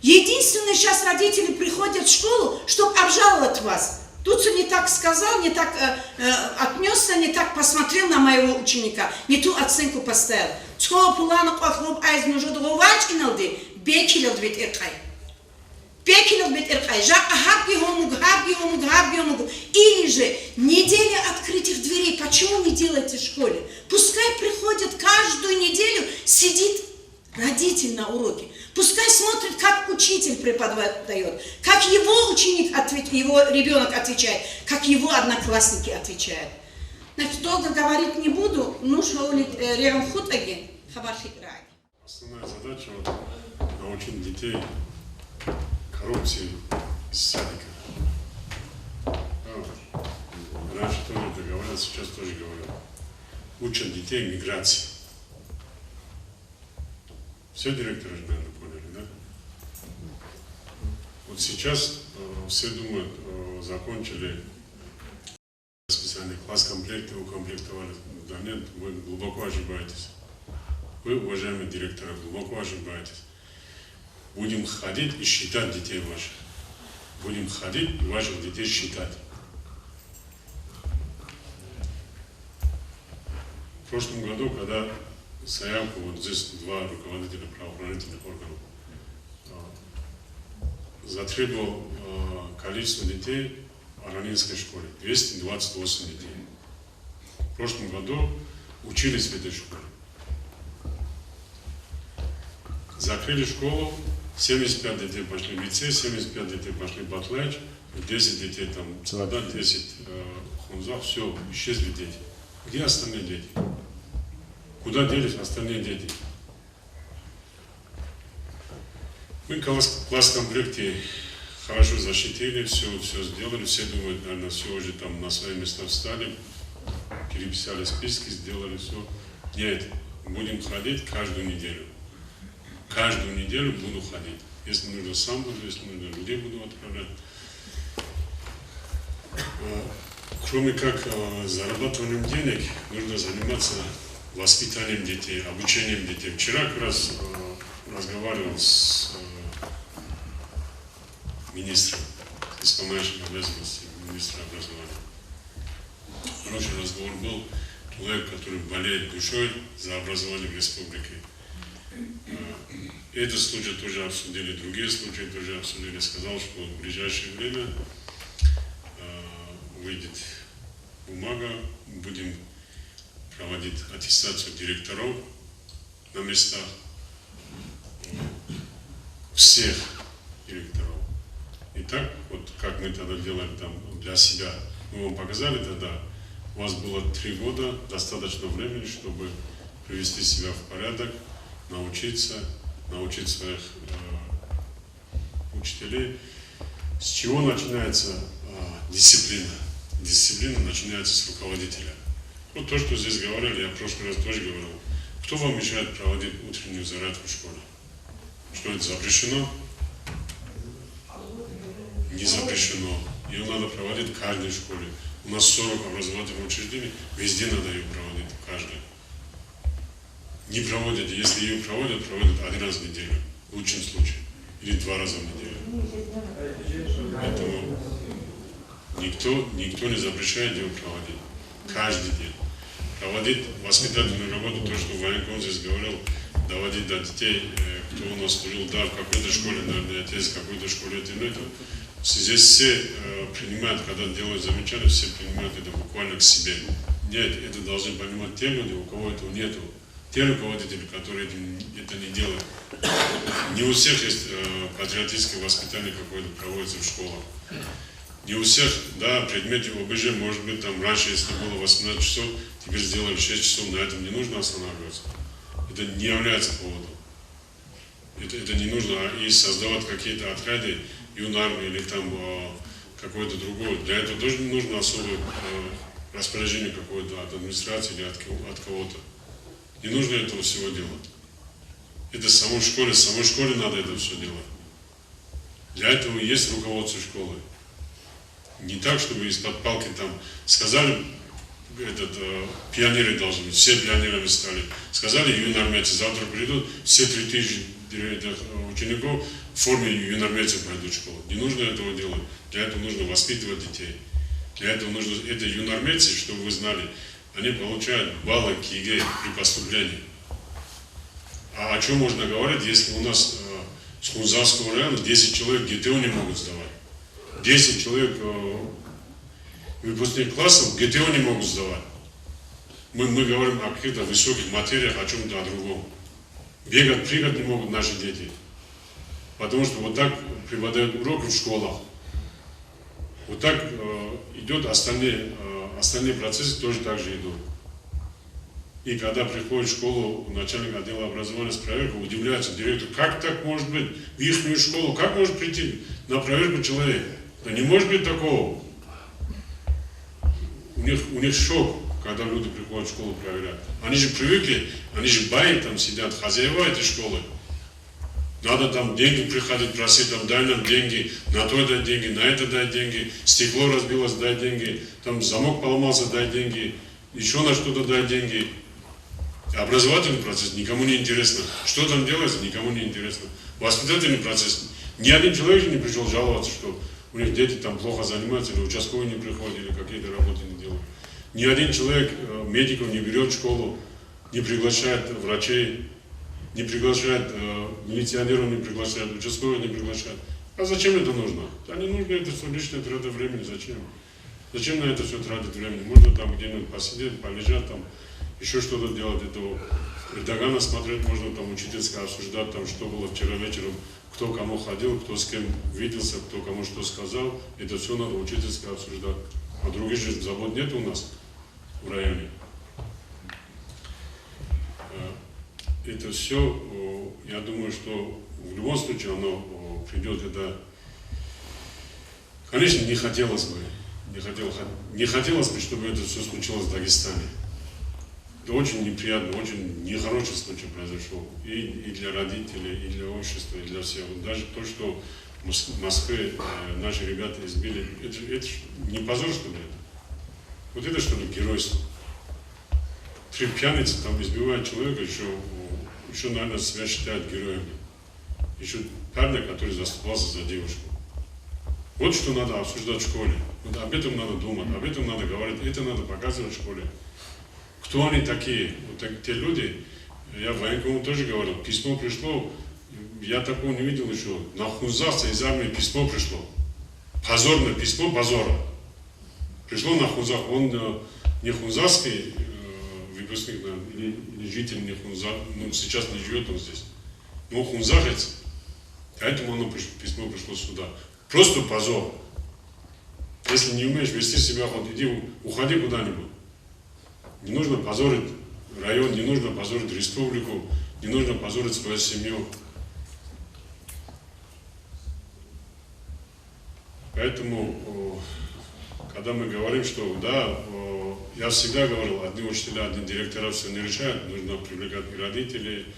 Единственное, сейчас родители приходят в школу, чтобы обжаловать вас. Тут не так сказал, не так отнесся, не так посмотрел на моего ученика, не ту оценку поставил. Школа пулана пахлоб айз нужно договач и налды, бекилел бит иркай. Бекилел бит иркай. Жак хабги хомуг. Или же неделя открытых дверей. Почему не делаете в школе? Пускай приходит каждую неделю, сидит родитель на уроке. Пускай смотрит, как учитель преподает, как его ученик отвечает, его ребенок отвечает, как его одноклассники отвечают. Значит, долго говорить не буду. Нужно ревом хутаги, хабарши рай. Основная задача научить детей коррупции из садика. Раньше тоже это говорил, сейчас тоже говорю. Учат детей миграции. Все директоры же, наверное, поняли, да? Вот сейчас все думают, закончили специальный класс комплекты, укомплектовали. Да нет, вы глубоко ошибаетесь. Вы, уважаемые директоры, глубоко ошибаетесь. Будем ходить и считать детей ваших. Будем ходить и ваших детей считать. В прошлом году, когда заявку, вот здесь два руководителя правоохранительных органов, затребовал количество детей в Аранинской школе, 228 детей. В прошлом году учились в этой школе. Закрыли школу, 75 детей пошли в лицей, 75 детей пошли в Батлайч, 10 детей там, Цвада, 10 Хунзах, все, исчезли дети. Где остальные дети? Куда делись остальные дети? Мы класс в комплекте хорошо защитили, все сделали, все думают, наверное, все уже там на свои места встали, переписали списки, сделали все. Нет, будем ходить каждую неделю. Каждую неделю буду ходить. Если нужно, сам буду, если нужно, людей буду отправлять. Кроме как зарабатыванием денег, нужно заниматься воспитанием детей, обучением детей. Вчера как раз разговаривал с министра, исполняющим обязанности министра образования. Хороший разговор был. Человек, который болеет душой за образование в республике. Этот случай тоже обсудили, другие случаи тоже обсудили. Сказал, что в ближайшее время выйдет бумага, будем проводить аттестацию директоров на местах, всех директоров. И так, вот как мы тогда делали там для себя, мы вам показали тогда, у вас было 3 года, достаточно времени, чтобы привести себя в порядок, научить своих учителей. С чего начинается дисциплина? Дисциплина начинается с руководителя. Вот то, что здесь говорили, я в прошлый раз тоже говорил. Кто вам мешает проводить утреннюю зарядку в школе? Что это запрещено? Не запрещено. Ее надо проводить в каждой школе. У нас 40 образовательных учреждений, везде надо ее проводить, в каждой. Не проводите, если ее проводят 1 раз в неделю, в лучшем случае, или 2 раза в неделю. Поэтому никто не запрещает ее проводить, каждый день. Проводить воспитательную работу, то, что военком здесь говорил, доводить до детей, кто у нас служил, да, в какой-то школе, наверное, отец, в какой-то школе, это. Здесь все принимают, когда делают замечания, все принимают это буквально к себе. Нет, это должны понимать те люди, у кого этого нету. Те руководители, которые это не делают. Не у всех есть патриотическое воспитание какое-то проводится в школах. Не у всех, да, в предмете ОБЖ, может быть, там раньше, если было 18 часов, теперь сделали 6 часов, на этом не нужно останавливаться. Это не является поводом. Это не нужно, и создавать какие-то отряды, юнармию или там какое-то другое. Для этого тоже не нужно особое распоряжение какое-то от администрации или от кого-то. Не нужно этого всего делать. Это в самой школе надо это все делать. Для этого и есть руководство школы. Не так, чтобы из-под палки там сказали, пионеры должны быть, все пионерами стали. Сказали, юнармейцы завтра придут, все 3000 учеников в форме юнармейцев пойдут в школу. Не нужно этого делать. Для этого нужно воспитывать детей. Для этого нужно, это юнармейцы, чтобы вы знали, они получают баллы КИГЭ при поступлении. А о чем можно говорить, если у нас с Хунзарского района 10 человек ГТО не могут сдавать? 10 человек выпускных классов ГТО не могут сдавать. Мы говорим о каких-то высоких материях, о чем-то о другом. Бегать, прыгать не могут наши дети. Потому что вот так преподают уроки в школах. Вот так идет остальные процессы тоже так же идут. И когда приходит в школу начальник отдела образования с проверкой, удивляется директор, как так может быть в их школу, как может прийти на проверку человек? Да не может быть такого. У них шок, когда люди приходят в школу проверять. Они же привыкли, они же баи там сидят, хозяева этой школы. Надо там деньги приходить, просить, там дай нам деньги, на то дай деньги, на это дай деньги, стекло разбилось, дай деньги, там замок поломался, дай деньги, еще на что-то дай деньги. Образовательный процесс никому не интересно. Что там делается, никому не интересно. Воспитательный процесс. Ни один человек не пришел жаловаться, что у них дети там плохо занимаются, или участковые не приходят, или какие-то работы не делают. Ни один человек медиков не берет в школу, не приглашает врачей, не приглашает милиционеров, не приглашает участковых, не приглашает. А зачем это нужно? Да не нужно, это все лишняя трата времени. Зачем? Зачем на это все тратить времени? Можно там где-нибудь посидеть, полежать, там еще что-то делать. Это Эрдогана смотреть, можно там учительское обсуждать, там, что было вчера вечером, кто кому ходил, кто с кем виделся, кто кому что сказал. Это все надо учительское обсуждать. А других же забот нет у нас в районе. Это все, я думаю, что в любом случае оно придет. Это, конечно, не хотелось бы, чтобы это все случилось в Дагестане. Это очень неприятно, очень нехороший случай произошел и для родителей, и для общества, и для всех. Вот даже то, что в Москве наши ребята избили, это не позор, что ли это? Вот это что ли геройство? 3 пьяницы там избивают человека, еще, наверное, себя считают героями. Еще парня, который заступался за девушку. Вот что надо обсуждать в школе. Вот об этом надо думать, об этом надо говорить, это надо показывать в школе. Кто они такие? Вот те люди, я военкому тоже говорил, письмо пришло, я такого не видел еще. На хунзавца из армии письмо пришло. Позорное письмо, позора. Пришло на хунзав, он не хунзавский выпускник, или житель не хунзав, ну сейчас не живет он здесь. Но хунзавец, поэтому оно письмо пришло сюда. Просто позор. Если не умеешь вести себя, хоть иди, уходи куда-нибудь. Не нужно позорить район, не нужно позорить республику, не нужно позорить свою семью. Поэтому, когда мы говорим, что да, я всегда говорил, одни учителя, одни директора все не решают, нужно привлекать и родителей,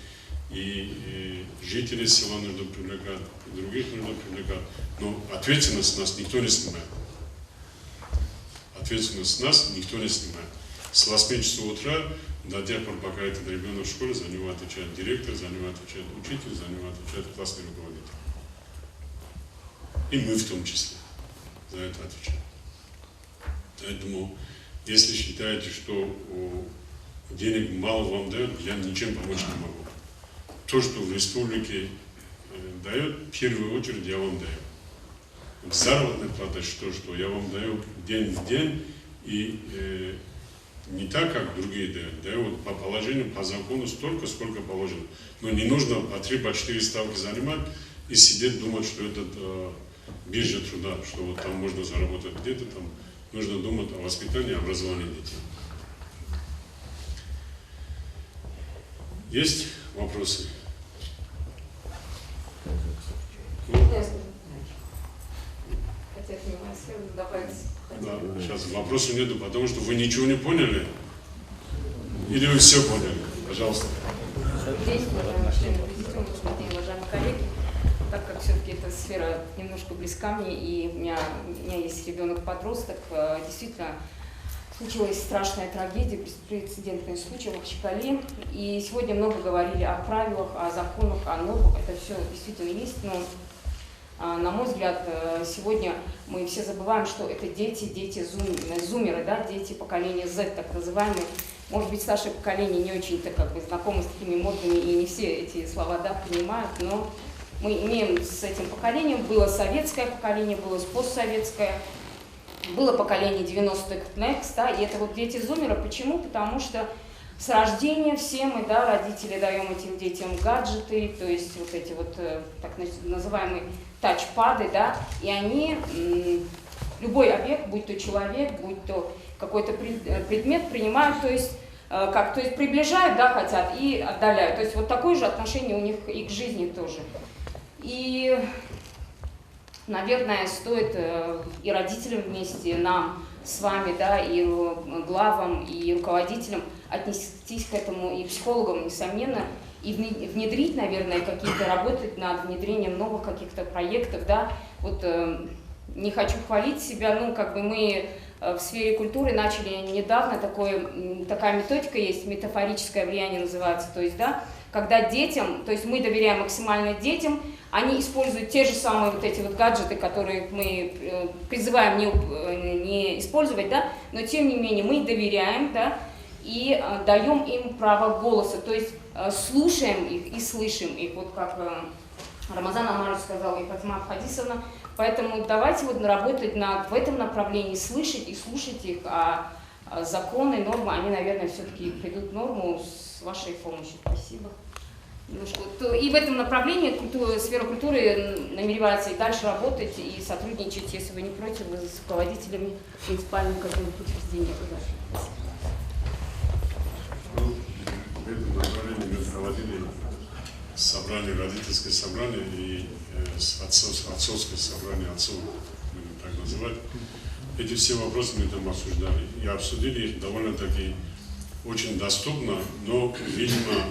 и жителей села нужно привлекать, и других нужно привлекать. Но ответственность с нас никто не снимает. Ответственность с нас никто не снимает. С 8 часов утра до тех пор, пока этот ребенок в школе, за него отвечает директор, за него отвечает учитель, за него отвечает классный руководитель. И мы в том числе за это отвечаем. Поэтому, если считаете, что денег мало вам дают, я ничем помочь не могу. То, что в республике дает, в первую очередь я вам даю. Заработная плата, что я вам даю день в день, и не так, как другие дают. Даю вот по положению, по закону столько, сколько положено. Но не нужно по 3-4 ставки занимать и сидеть думать, что это биржа труда, что вот там можно заработать где-то, там нужно думать о воспитании, образовании детей. Есть вопросы? Хотя не добавить. Да, сейчас вопросов нету, потому что вы ничего не поняли? Или вы все поняли? Пожалуйста. День, уважаемые члены президиума, уважаемые коллеги. Так как все-таки эта сфера немножко близка мне, и у меня есть ребенок-подросток, действительно случилась страшная трагедия, беспрецедентный случай в Махачкале. И сегодня много говорили о правилах, о законах, о нормах. Это все действительно есть, но, на мой взгляд, сегодня мы все забываем, что это дети зумеры, да, дети поколения Z, так называемые. Может быть, старшее поколение не очень-то знакомо с такими модными и не все эти слова понимают, но мы имеем с этим поколением, было советское поколение, было постсоветское, было поколение 90-х Next, да, и это вот дети зумера. Почему? Потому что с рождения все мы, да, родители, даем этим детям гаджеты, то есть вот эти вот так называемые тачпады, да, и они, любой объект, будь то человек, будь то какой-то предмет, принимают, то есть приближают, да, хотят и отдаляют. То есть вот такое же отношение у них и к жизни тоже. И, наверное, стоит и родителям вместе, нам с вами, да, и главам, и руководителям отнестись к этому, и психологам, несомненно, и внедрить, наверное, какие-то, работать над внедрением новых каких-то проектов, да. Вот не хочу хвалить себя, мы в сфере культуры начали недавно, такая методика есть, метафорическое влияние называется, то есть, да, когда детям, то есть мы доверяем максимально детям, они используют те же самые вот эти вот гаджеты, которые мы призываем не использовать, да, но тем не менее мы доверяем, да, и даем им право голоса, то есть слушаем их и слышим их, вот как Рамазан Амарович сказал, и Фатима Хадисовна. Поэтому давайте вот работать в этом направлении, слышать и слушать их, а законы, нормы, они, наверное, все-таки придут в норму с вашей помощью. Спасибо. И в этом направлении сфера культуры намеревается и дальше работать, и сотрудничать, если вы не против, с руководителями муниципальных учреждений. В этом направлении мы проводили собрание, родительское собрание и отцовское собрание, отцов, будем так называть. Эти все вопросы мы там обсуждали. И обсудили их довольно-таки очень доступно, но, видимо,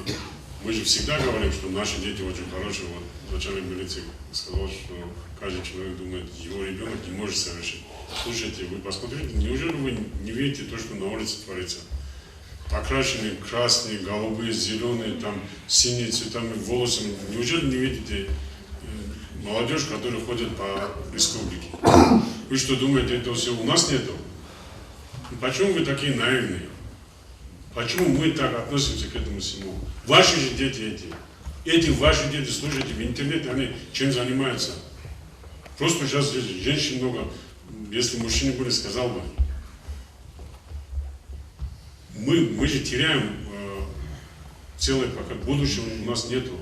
мы же всегда говорим, что наши дети очень хорошие. Вот начальник милиции сказал, что каждый человек думает, его ребенок не может совершить. Слушайте, вы посмотрите, неужели вы не видите то, что на улице творится? Покрашенные красные, голубые, зеленые, там, синие цветами волосы. Неужели не видите молодежь, которая ходит по республике. Вы что думаете, этого всего у нас нету? Почему вы такие наивные? Почему мы так относимся к этому всему? Ваши же дети эти ваши дети, слушайте, в интернете они чем занимаются? Просто сейчас здесь женщин много, если мужчины были, сказал бы. Мы же теряем целое пока, будущего у нас нету.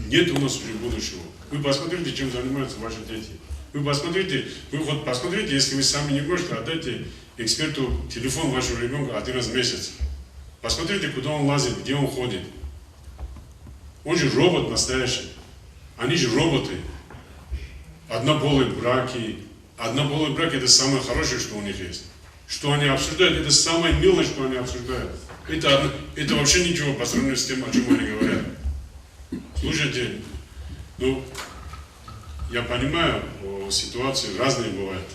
Нет у нас уже будущего. Вы посмотрите, чем занимаются ваши дети. Вы вот посмотрите, если вы сами не можете, отдайте эксперту телефон вашего ребенка 1 раз в месяц. Посмотрите, куда он лазит, где он ходит. Он же робот настоящий. Они же роботы. Однополые браки это самое хорошее, что у них есть. Что они обсуждают, это самое милое, что они обсуждают. Это вообще ничего по сравнению с тем, о чем они говорят. Слушайте, ну, я понимаю, ситуации разные бывают.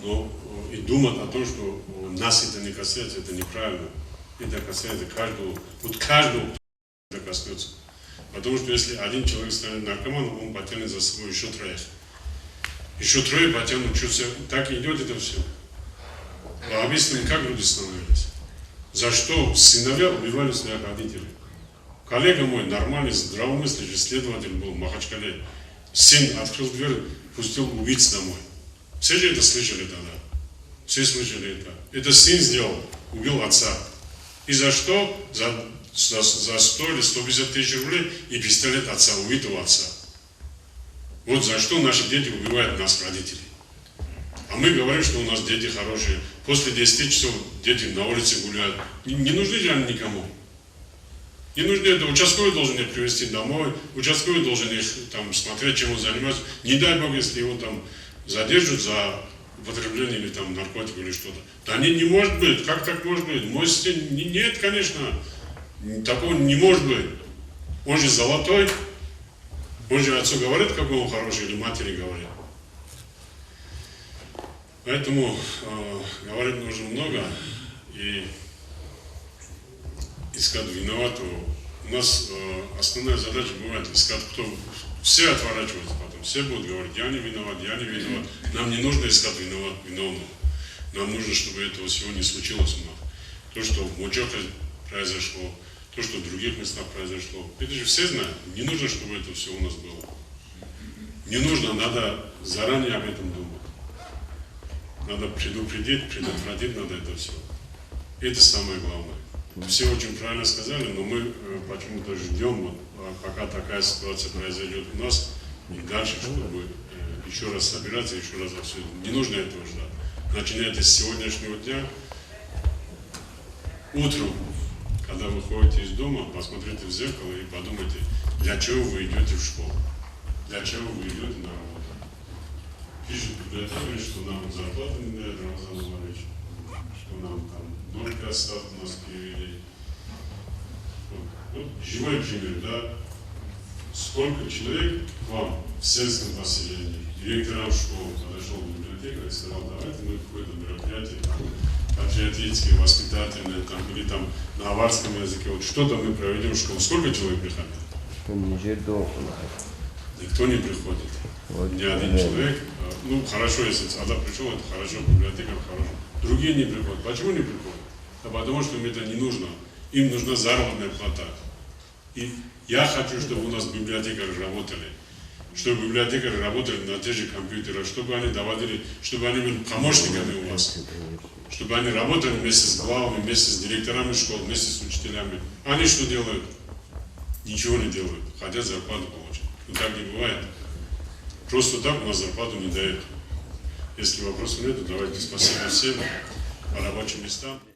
Но и думать о том, что нас это не касается, это неправильно. Это касается каждого, каждого это коснется. Потому что если один человек станет наркоманом, он потянет за собой еще 3. Еще 3 потянут, что так идет это все. А объясним, как люди становились. За что сыновья убивали своих родителей. Коллега мой, нормальный, здравомыслящий следователь был в Махачкале. Сын открыл дверь, пустил убийц домой. Все же это слышали тогда. Все слышали это. Это сын сделал, убил отца. И за что? За 100 или 150 тысяч рублей и пистолет отца, убитого отца. Вот за что наши дети убивают нас, родителей. А мы говорим, что у нас дети хорошие. После 10 часов дети на улице гуляют. Не нужны же они никому. Не нужны это. Участковый должен их привезти домой. Участковый должен их там смотреть, чем он занимается. Не дай бог, если его там задержат за употребление или там наркотиков или что-то. Да не может быть. Как так может быть? Мой сын, нет, конечно. Такого не может быть. Он же золотой. Он же отцу говорит, какой он хороший, или матери говорит. Поэтому говорить нужно много и искать виноватого. У нас основная задача бывает искать, кто. Все отворачиваются потом, все будут говорить, я не виноват, я не виноват. Нам не нужно искать виновного. Нам нужно, чтобы этого всего не случилось у нас. То, что в Мочохе произошло, то, что в других местах произошло. Это же все знают. Не нужно, чтобы это все у нас было. Не нужно, надо заранее об этом думать. Надо предупредить, предотвратить надо это все. Это самое главное. Все очень правильно сказали, но мы почему-то ждем, вот, пока такая ситуация произойдет у нас, и дальше, чтобы еще раз собираться, еще раз обсудить. Не нужно этого ждать. Начинайте с сегодняшнего дня. Утром, когда вы ходите из дома, посмотрите в зеркало и подумайте, для чего вы идете в школу, для чего вы идете на работу. Пишут библиотекари, что нам зарплаты не дают, Рамазан Иванович, что нам там 0,5 ставку у нас перевели. Вот живой пример, да? Сколько человек к вам в сельском поселении, директорам школ подошел в библиотеку и сказал, давайте мы какое-то мероприятие, патриотическое, воспитательное, там, или там на аварском языке, вот что-то мы проведем в школу. Сколько человек приходит? Никто не приходит. Ни один человек. Ну, хорошо, если Цада пришел, это хорошо, библиотека хорошо. Другие не приходят. Почему не приходят? Да потому что им это не нужно. Им нужна заработная плата. И я хочу, чтобы у нас библиотекари работали. Чтобы библиотекари работали на тех же компьютерах, чтобы они доводили, чтобы они были помощниками у вас. Чтобы они работали вместе с главами, вместе с директорами школ, вместе с учителями. Они что делают? Ничего не делают. Хотят зарплату получить. Но так не бывает. Просто так у нас зарплату не дают. Если вопросов нет, давайте спасибо всем по рабочим местам.